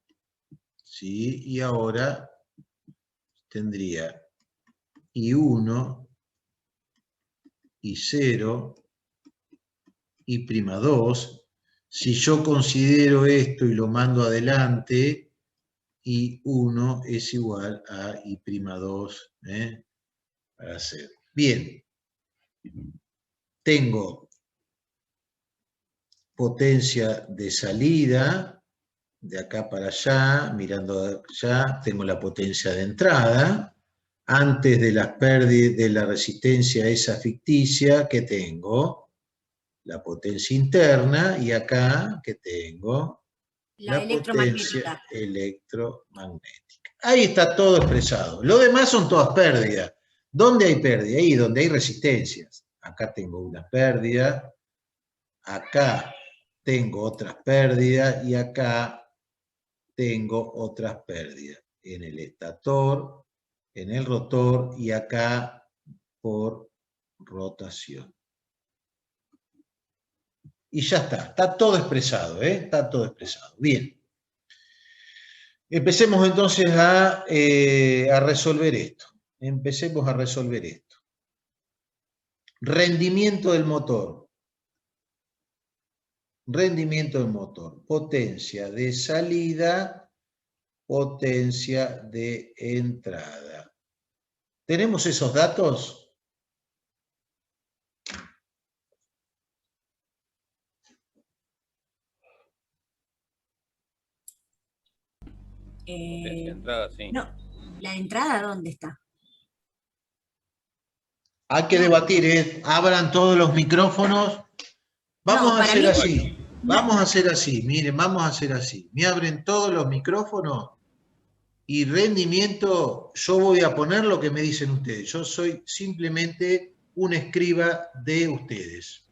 ¿sí? Y ahora tendría I1, I0, I'2. Si yo considero esto y lo mando adelante, I1 es igual a I'2 para hacer. Bien, tengo potencia de salida, de acá para allá, mirando allá, tengo la potencia de entrada. Antes de las pérdidas de la resistencia esa ficticia, que tengo la potencia interna, y acá que tengo la potencia electromagnética. Ahí está todo expresado. Lo demás son todas pérdidas. ¿Dónde hay pérdida? Ahí donde hay resistencias. Acá tengo una pérdida acá tengo otras pérdidas y acá tengo otras pérdidas. En el estator, en el rotor y acá por rotación. Y ya está todo expresado, ¿eh? Está todo expresado. Bien. Empecemos entonces a resolver esto. Empecemos a resolver esto. Rendimiento del motor. Rendimiento del motor. Potencia de salida, potencia de entrada. ¿Tenemos esos datos? Potencia de entrada, sí. No, ¿la entrada dónde está? Hay que debatir, ¿eh? Abran todos los micrófonos. Vamos No, a para hacer mí- así. Vamos a hacer así. Miren, vamos a hacer así. Me abren todos los micrófonos y rendimiento, yo voy a poner lo que me dicen ustedes. Yo soy simplemente un escriba de ustedes.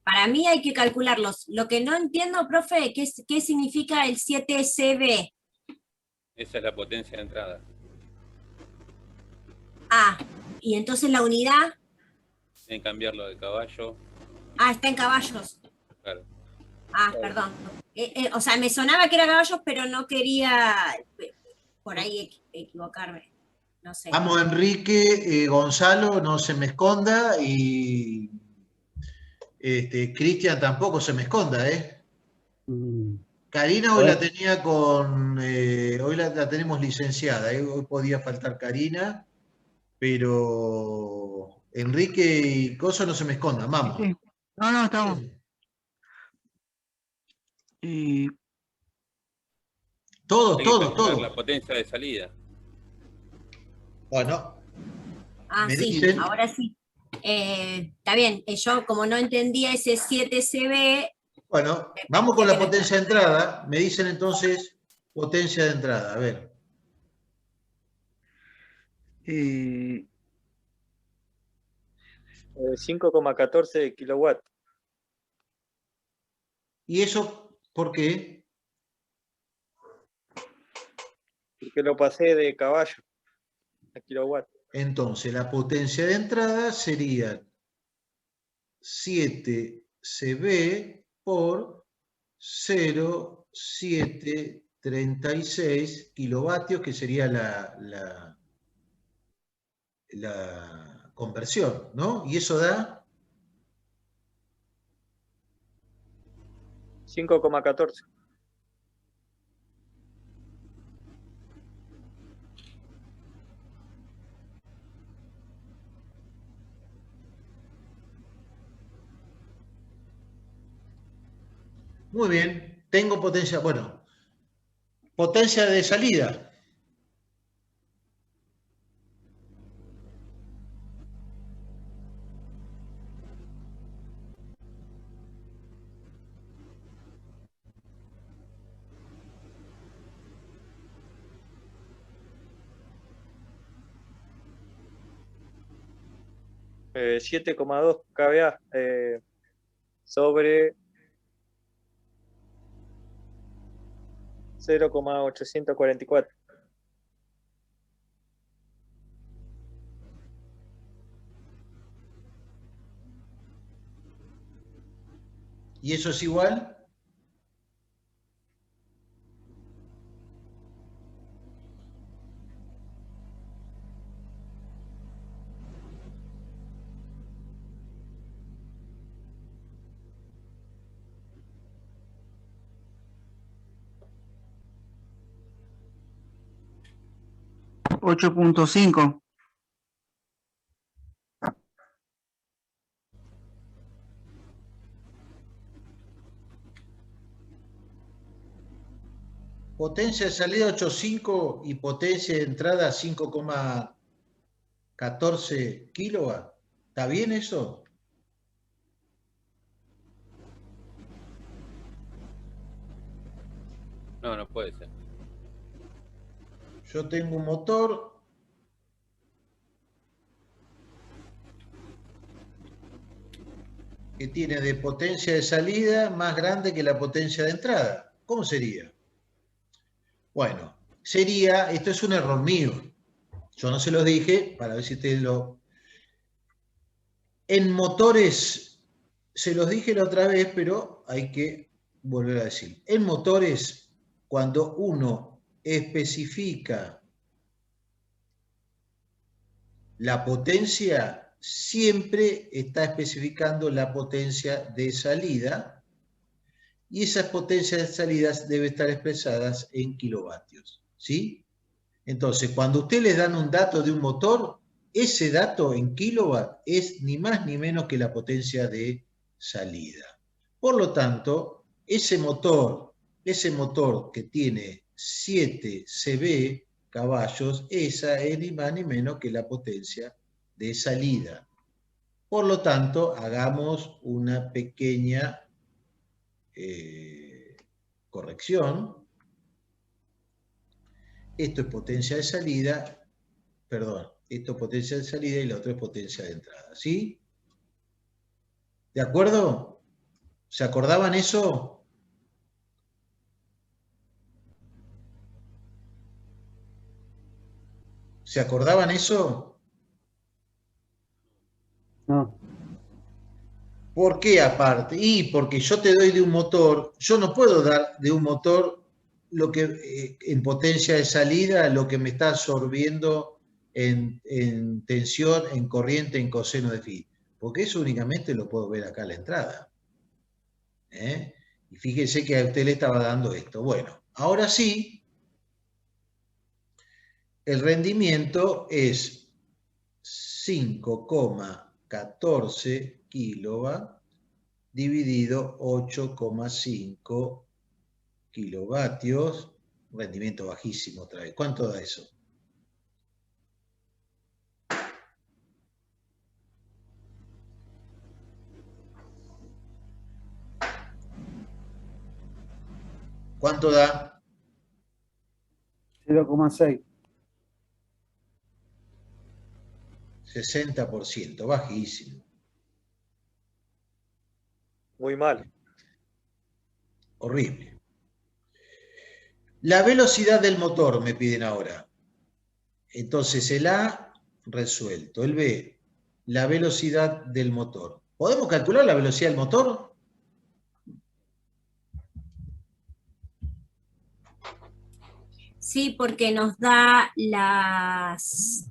Para mí hay que calcularlos. Lo que no entiendo, profe, ¿qué significa el 7CB? Esa es la potencia de entrada. Ah, y entonces la unidad, Tienen que cambiarlo de caballo. está en caballos. Claro. Perdón. O sea, me sonaba que era caballos, pero no quería por ahí equivocarme. No sé. Vamos, Enrique, Gonzalo, no se me esconda y Cristian tampoco se me esconda, ¿eh? Karina hoy la tenía hoy la tenemos licenciada, ¿eh? Hoy podía faltar Karina, pero Enrique y Coso no se me escondan, vamos. Sí. No, estamos. Todos, Hay que calcular todos. la potencia de salida. Bueno, me Sí, dicen, ahora sí. Está bien, yo como no entendía ese 7CB. bueno, vamos con la potencia de entrada. Me dicen entonces potencia de entrada, a ver. 5,14 kilowatts. ¿Y eso por qué? Porque lo pasé de caballo a kilowatt. Entonces, la potencia de entrada sería 7CB por 0,736 kilovatios, que sería la conversión, ¿no? Y eso da 5,14. muy bien, tengo potencia, bueno, potencia de salida. Eh, 7,2 kVA sobre 0,844. ¿Y eso es igual? $8.5. Potencia de salida 8,5 y potencia de entrada 5,14 kilowatts. ¿Está bien eso? No, no puede ser. Yo tengo un motor que tiene de potencia de salida más grande que la potencia de entrada. ¿Cómo sería? Bueno, sería, esto es un error mío. Yo no se los dije, para ver si ustedes lo... En motores, se los dije la otra vez, pero hay que volver a decir. En motores, cuando uno especifica la potencia, siempre está especificando la potencia de salida, y esas potencias de salidas deben estar expresadas en kilovatios, ¿sí? Entonces, cuando ustedes les dan un dato de un motor, ese dato en kilowatt es ni más ni menos que la potencia de salida. Por lo tanto, ese motor que tiene 7 CV caballos, esa es ni más ni menos que la potencia de salida. Por lo tanto, hagamos una pequeña corrección. Esto es potencia de salida, perdón, esto es potencia de salida y la otra es potencia de entrada, ¿sí? ¿De acuerdo? ¿Se acordaban eso? ¿Se acordaban eso? No. ¿Por qué aparte? Y porque yo te doy de un motor, yo no puedo dar de un motor lo que en potencia de salida, lo que me está absorbiendo en tensión, en corriente, en coseno de phi. Porque eso únicamente lo puedo ver acá a la entrada. ¿Eh? Y fíjense que a usted le estaba dando esto. Bueno, ahora sí, el rendimiento es 5,14 kilowatt dividido 8,5 kilovatios, rendimiento bajísimo otra vez. ¿Cuánto da eso? ¿Cuánto da? 0,6. 60%, bajísimo. Muy mal. Horrible. La velocidad del motor me piden ahora. Entonces el A resuelto. El B, la velocidad del motor. ¿Podemos calcular la velocidad del motor? Sí, porque nos da las...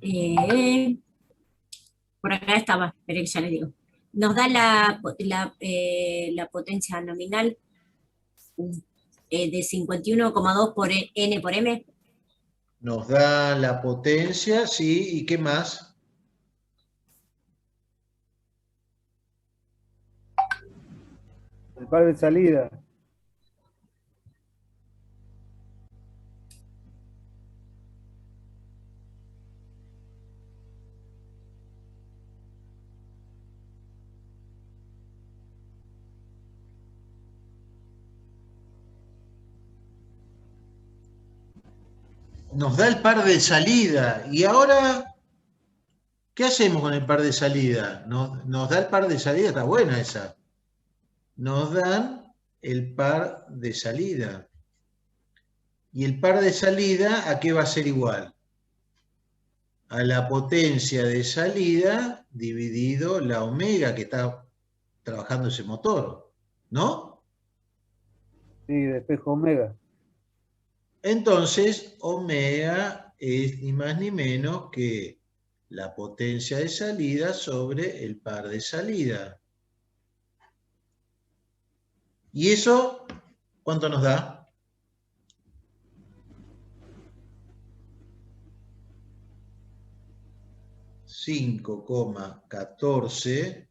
por acá estaba, espera que ya les digo. Nos da la potencia nominal de 51,2 por N por M. Nos da la potencia, sí, ¿y qué más? El par de salida. Nos da el par de salida. ¿Y ahora qué hacemos con el par de salida? Nos da el par de salida, está buena esa. Nos dan el par de salida. ¿Y el par de salida a qué va a ser igual? A la potencia de salida dividido la omega que está trabajando ese motor, ¿no? Sí, de espejo omega. Entonces, omega es ni más ni menos que la potencia de salida sobre el par de salida. ¿Y eso cuánto nos da? 5,14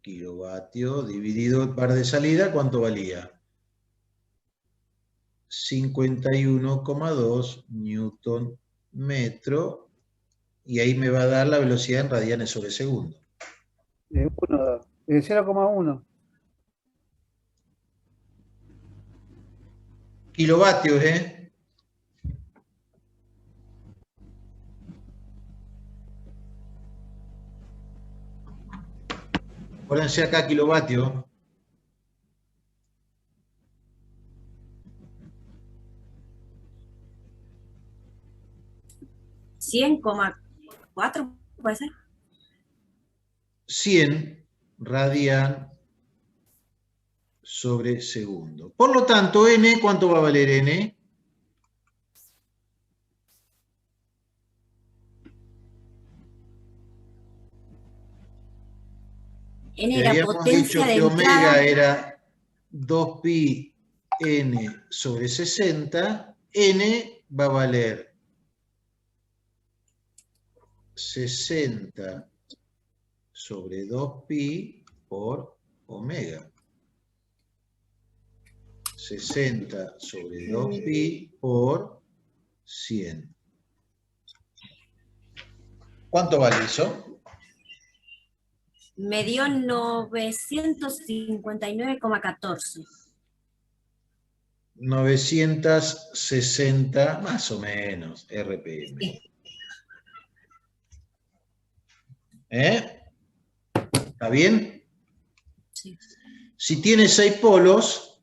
kilovatios dividido el par de salida, ¿cuánto valía? 51,2 newton metro, y ahí me va a dar la velocidad en radianes sobre segundo. De 0,1. Kilovatios, ¿eh? Pónganse acá kilovatio. ¿100,4 puede ser? 100 radian sobre segundo. Por lo tanto, N, ¿cuánto va a valer N? N era Habíamos dicho potencia de que omega entrada. era 2pi n sobre 60. N va a valer 60 sobre 2pi por omega. 60 sobre 2pi por 100. ¿Cuánto vale eso? Me dio 959,14. 960 más o menos RPM. Sí. ¿Está bien? Sí. Si tiene 6 polos,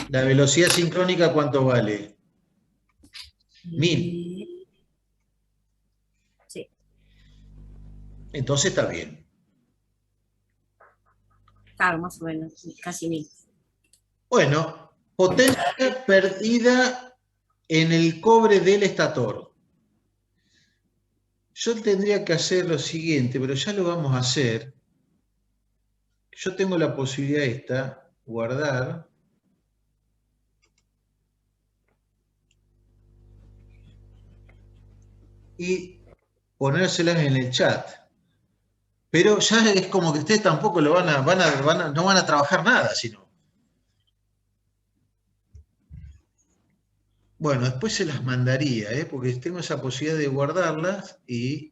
la velocidad sincrónica, ¿cuánto vale? 1000. Sí. Entonces está bien. Claro, más o menos, casi 1000. Bueno, potencia perdida en el cobre del estator. Yo tendría que hacer lo siguiente, pero ya lo vamos a hacer. Yo tengo la posibilidad esta, guardar. Y ponérselas en el chat. Pero ya es como que ustedes tampoco lo no van a trabajar nada, sino. Bueno, después se las mandaría, porque tengo esa posibilidad de guardarlas y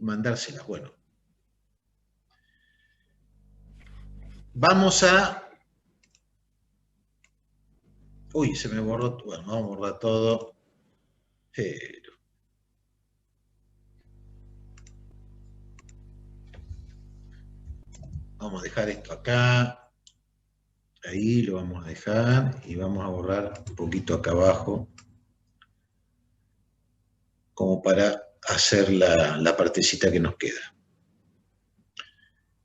mandárselas. Bueno. Vamos a... Uy, se me borró. Bueno, vamos a borrar todo. Pero... Vamos a dejar esto acá. Ahí lo vamos a dejar y vamos a borrar un poquito acá abajo como para hacer la partecita que nos queda.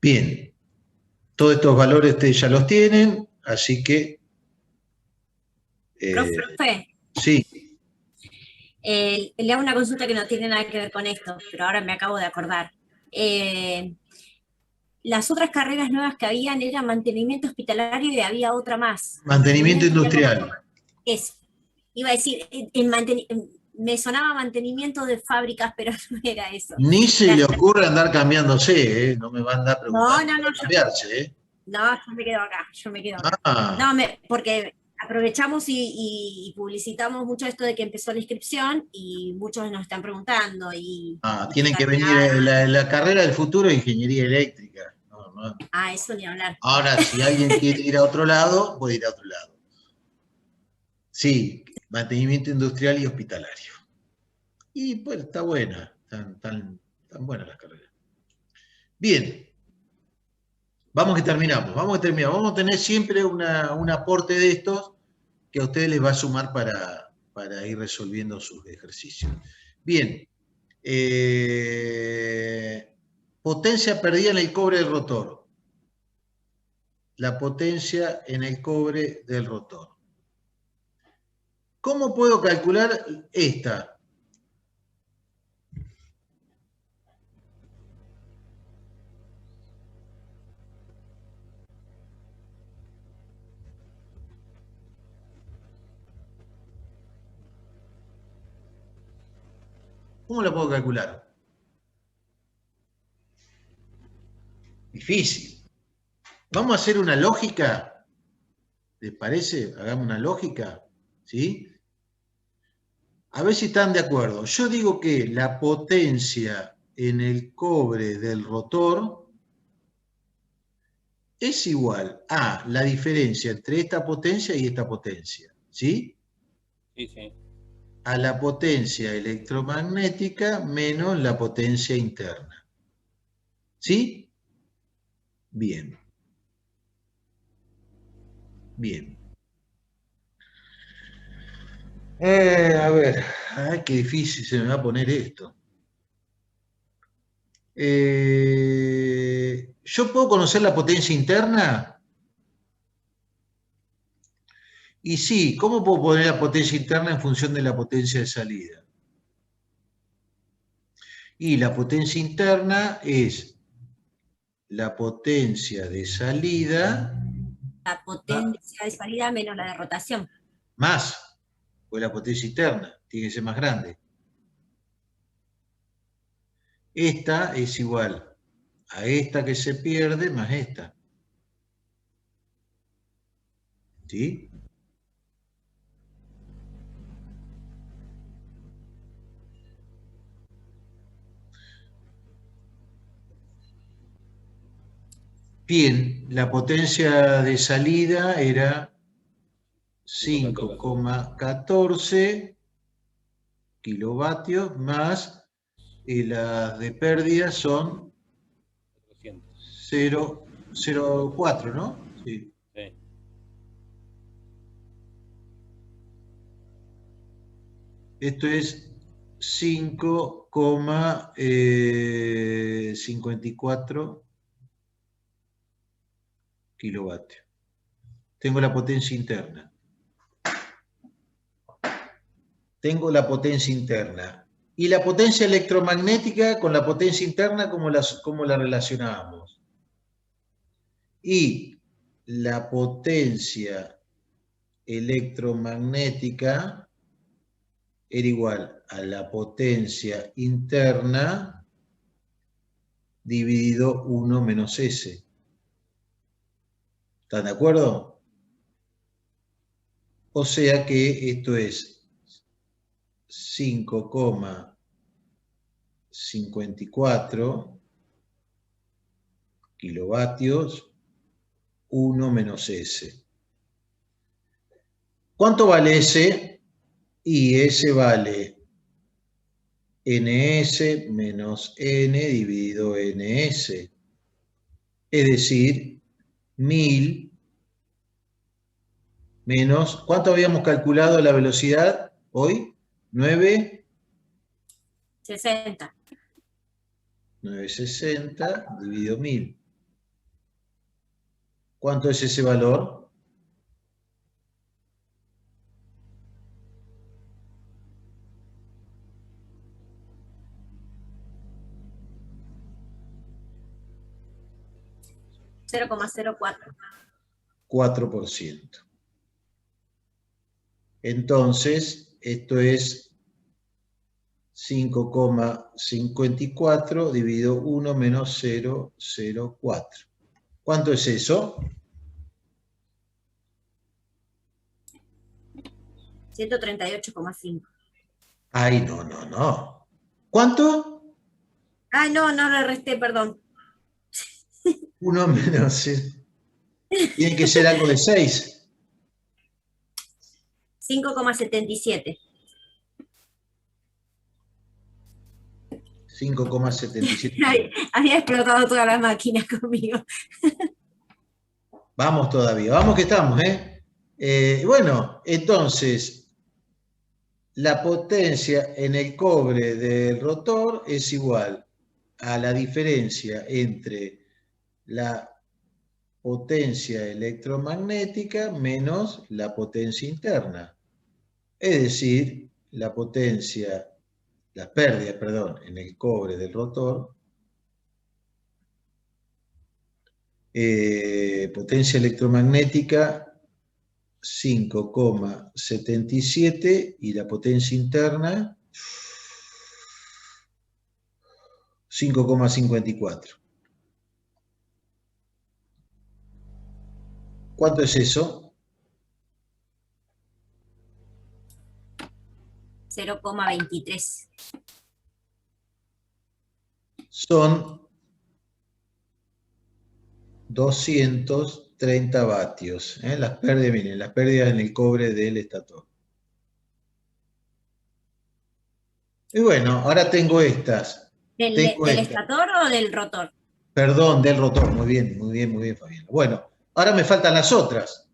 Bien, todos estos valores ustedes ya los tienen, así que... Profe, sí. le hago una consulta que no tiene nada que ver con esto, pero ahora me acabo de acordar. Las otras carreras nuevas que habían eran mantenimiento hospitalario y había otra más. Mantenimiento industrial. Eso. Iba a decir, me sonaba mantenimiento de fábricas, pero no era eso. Ni se le ocurre andar cambiándose, no me van a andar preguntando no, para cambiarse. No, yo me quedo acá, Ah. No, porque aprovechamos y publicitamos mucho esto de que empezó la inscripción y muchos nos están preguntando. Tienen que venir la carrera del futuro de ingeniería eléctrica. No. Eso ni hablar. Ahora, si alguien quiere ir a otro lado, puede ir a otro lado. Sí, mantenimiento industrial y hospitalario. Y pues está buena, tan buenas las carreras. Bien, vamos que terminamos. Vamos a tener siempre un aporte de estos que a ustedes les va a sumar para ir resolviendo sus ejercicios. Bien, potencia perdida en el cobre del rotor. La potencia en el cobre del rotor. ¿Cómo puedo calcular esta? ¿Cómo la puedo calcular? Difícil. Vamos a hacer una lógica. ¿Les parece? Hagamos una lógica. ¿Sí? A ver si están de acuerdo. Yo digo que la potencia en el cobre del rotor es igual a la diferencia entre esta potencia y esta potencia. ¿Sí? Sí, sí. a la potencia electromagnética menos la potencia interna. ¿Sí? Bien. Bien. A ver, ay, qué difícil se me va a poner esto. ¿Yo puedo conocer la potencia interna? Y sí, ¿cómo puedo poner la potencia interna en función de la potencia de salida? Y la potencia interna es la potencia de salida La potencia de salida menos la de rotación. más, pues la potencia interna tiene que ser más grande. Esta es igual a esta que se pierde más esta. ¿Sí? Bien, la potencia de salida era 5,14 kilovatios más, y las de pérdida son 0,04, ¿no? Sí. Sí. Esto es 5,54 kilovatios. Tengo la potencia interna. Tengo la potencia interna. Y la potencia electromagnética con la potencia interna, ¿cómo la relacionábamos? Y la potencia electromagnética era igual a la potencia interna dividido 1 menos S. ¿Están de acuerdo? O sea que esto es 5,54 kilovatios 1 menos S. ¿Cuánto vale S? Y S vale NS menos N dividido NS. Es decir, 1000 menos, ¿cuánto habíamos calculado la velocidad hoy? 60. 960 dividido 1000. ¿Cuánto es ese valor? $0,04. 4%. Entonces, esto es 5,54 dividido 1 menos 0,04. ¿Cuánto es eso? 138,5. Ay, no. ¿Cuánto? Ay, no le resté, perdón. 1 menos 0. Tiene que ser algo de 6. 5,77. 5,77. Había explotado toda la máquina conmigo. Vamos todavía, vamos que estamos, bueno, entonces, la potencia en el cobre del rotor es igual a la diferencia entre la potencia electromagnética menos la potencia interna. Es decir, la pérdida, perdón, en el cobre del rotor, potencia electromagnética 5,77 y la potencia interna 5,54. ¿Cuánto es eso? 0,23. Son 230 vatios. Las pérdidas, miren, las pérdidas en el cobre del estator. Y bueno, ahora tengo estas. Tengo ¿Del estas. estator o del rotor? Perdón, del rotor. Muy bien, muy bien, muy bien, Fabián. Bueno, ahora me faltan las otras.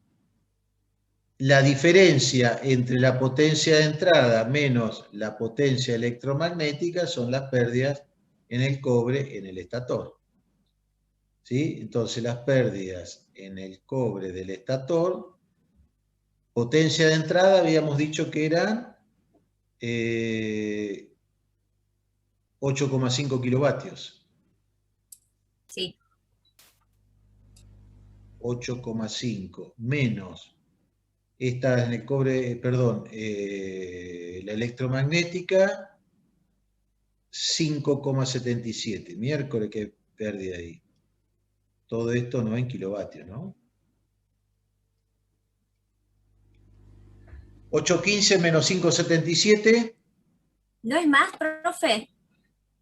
La diferencia entre la potencia de entrada menos la potencia electromagnética son las pérdidas en el cobre en el estator. ¿Sí? Entonces las pérdidas en el cobre del estator, potencia de entrada habíamos dicho que eran 8,5 kilovatios. Sí. 8,5 menos esta en el cobre, perdón, la electromagnética 5,77. Miércoles, qué pérdida ahí. Todo esto no en kilovatios, ¿no? 8,15 menos 5,77. ¿No es más, profe?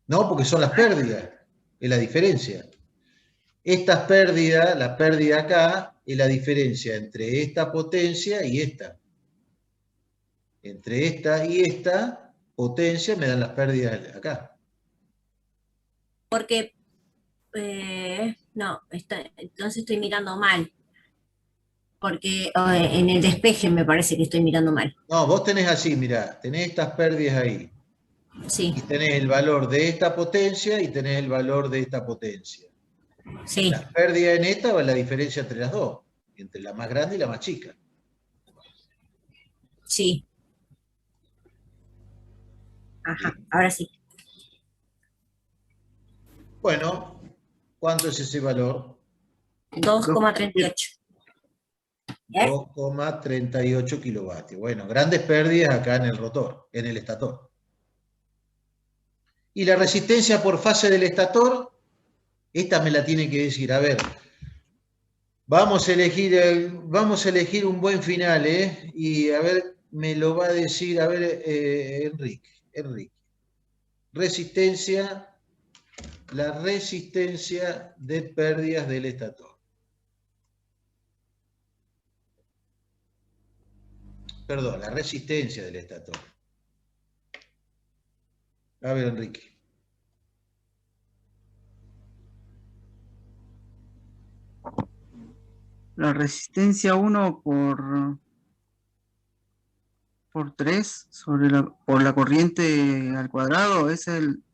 No, porque son las pérdidas, es la diferencia. Estas pérdidas, la pérdida acá, es la diferencia entre esta potencia y esta. Entre esta y esta potencia me dan las pérdidas acá. Porque, no, entonces estoy mirando mal. Porque en el despeje me parece que estoy mirando mal. No, vos tenés así, mirá, tenés estas pérdidas ahí. Sí, Y tenés el valor de esta potencia y tenés el valor de esta potencia. sí, La pérdida en esta va la diferencia entre las dos, entre la más grande y la más chica. sí. Ajá, Bien. ahora sí. Bueno, ¿cuánto es ese valor? 2,38. 2,38 kilovatios. Bueno, grandes pérdidas acá en el rotor, en el estator. Y la resistencia por fase del estator, esta me la tiene que decir. A ver, vamos a elegir un buen final, ¿eh? Y a ver, me lo va a decir, a ver, Enrique. Resistencia, la resistencia de pérdidas del estator. Perdón, la resistencia del estator. A ver, Enrique. La resistencia 1 por 3 por la corriente al cuadrado es el...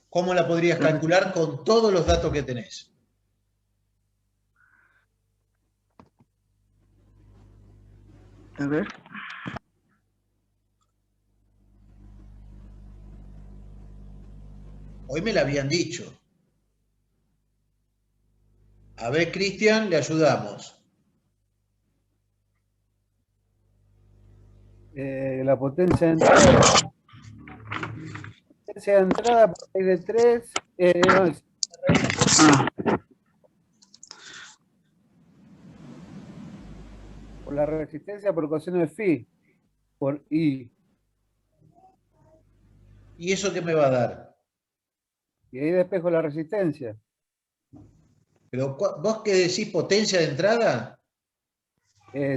¿Cómo la podrías calcular con todos los datos que tenés? A ver. Hoy me la habían dicho. A ver, Cristian, le ayudamos. La potencia de entrada. Potencia de entrada por raíz de 3. Por la resistencia por coseno de phi. Por I. ¿Y eso qué me va a dar? Y ahí despejo la resistencia. Pero vos qué decís, potencia de entrada.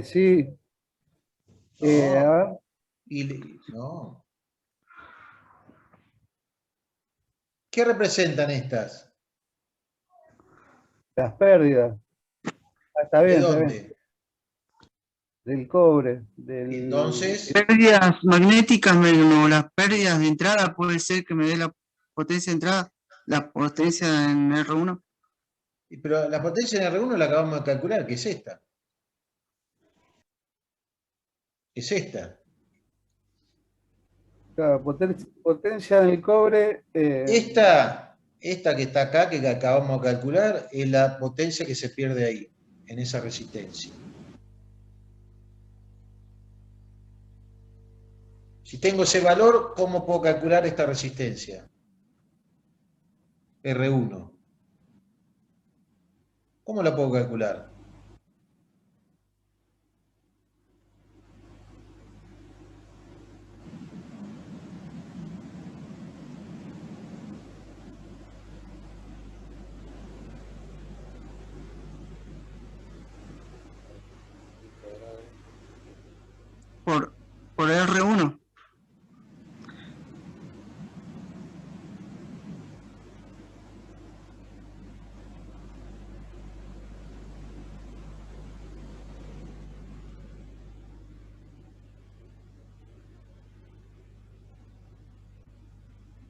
Sí. A ver. No. ¿Qué representan estas? Las pérdidas. Está ¿De bien, está dónde? bien. Del cobre. Entonces, Pérdidas magnéticas menos las pérdidas de entrada, puede ser que me dé la potencia de entrada, la potencia en R1. pero la potencia en R1 la acabamos de calcular, que es esta. Es esta. Claro, potencia del cobre. Esta que está acá, que acabamos de calcular, es la potencia que se pierde ahí, en esa resistencia. Si tengo ese valor, ¿cómo puedo calcular esta resistencia? R1. ¿Cómo la puedo calcular? Por R1.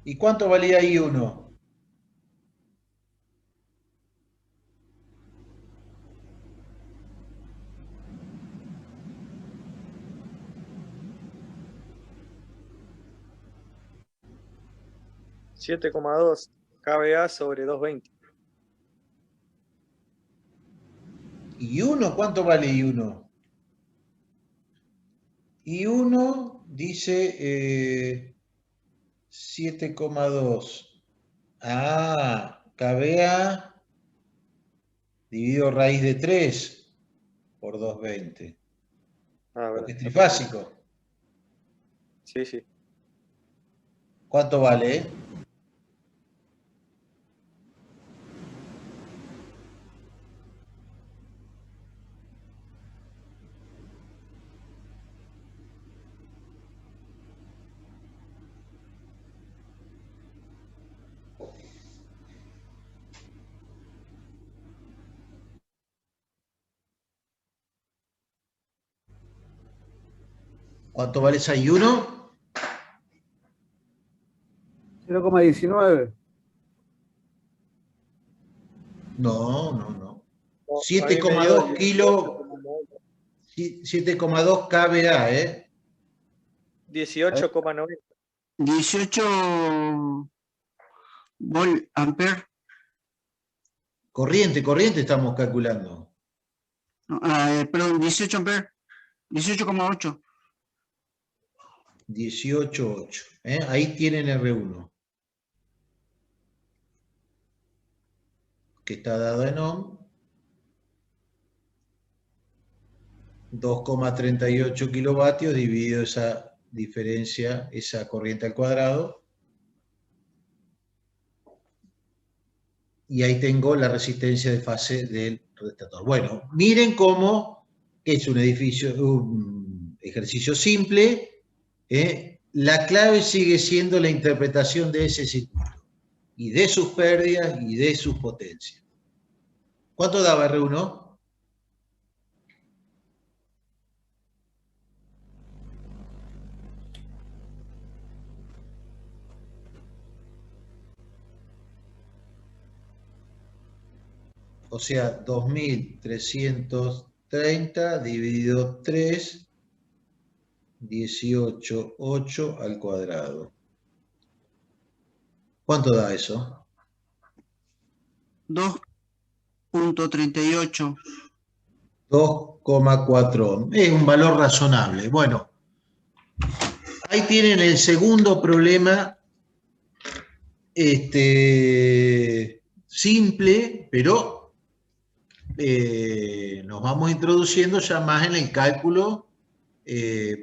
¿Y cuánto valía I1? $7,2 kVA sobre 220. ¿I1? ¿Cuánto vale I1? I1 dice 7,2. Ah, kVA dividido raíz de 3 por 220. Ah, Porque verdad. es trifásico. Sí, sí. ¿Cuánto vale? ¿Cuánto vale esa I1? 0,19. No. No, a mí me dio 7,2 kilos, 7,2 kVA, ¿eh? 18,90. 18 volt ampere. Corriente estamos calculando. No, perdón, 18 ampere. 18,8. 18,8. Ahí tienen R1. Que está dado en ohm. 2,38 kilovatios dividido esa diferencia, esa corriente al cuadrado. Y ahí tengo la resistencia de fase del resistor. Bueno, miren cómo es un ejercicio simple. La clave sigue siendo la interpretación de ese circuito y de sus pérdidas y de sus potencias. ¿Cuánto daba R1? O sea, 2330 dividido 3, 18,8 al cuadrado. ¿Cuánto da eso? 2,38. 2,4. Es un valor razonable. Bueno, ahí tienen el segundo problema, simple, pero nos vamos introduciendo ya más en el cálculo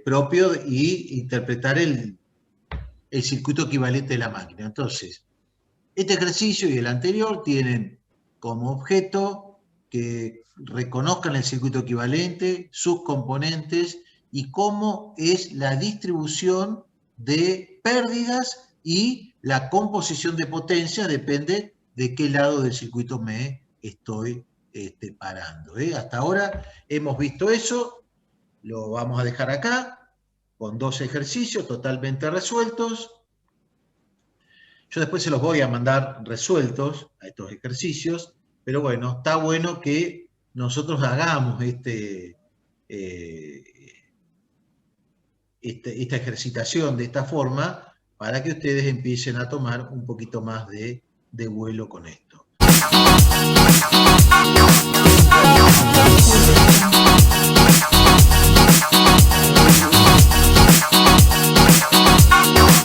propio y interpretar el circuito equivalente de la máquina. Entonces, este ejercicio y el anterior tienen como objeto que reconozcan el circuito equivalente, sus componentes y cómo es la distribución de pérdidas y la composición de potencia, depende de qué lado del circuito me estoy parando. Hasta ahora hemos visto eso, lo vamos a dejar acá, con 2 ejercicios totalmente resueltos. Yo después se los voy a mandar resueltos a estos ejercicios, pero bueno, está bueno que nosotros hagamos esta ejercitación de esta forma para que ustedes empiecen a tomar un poquito más de vuelo con esto.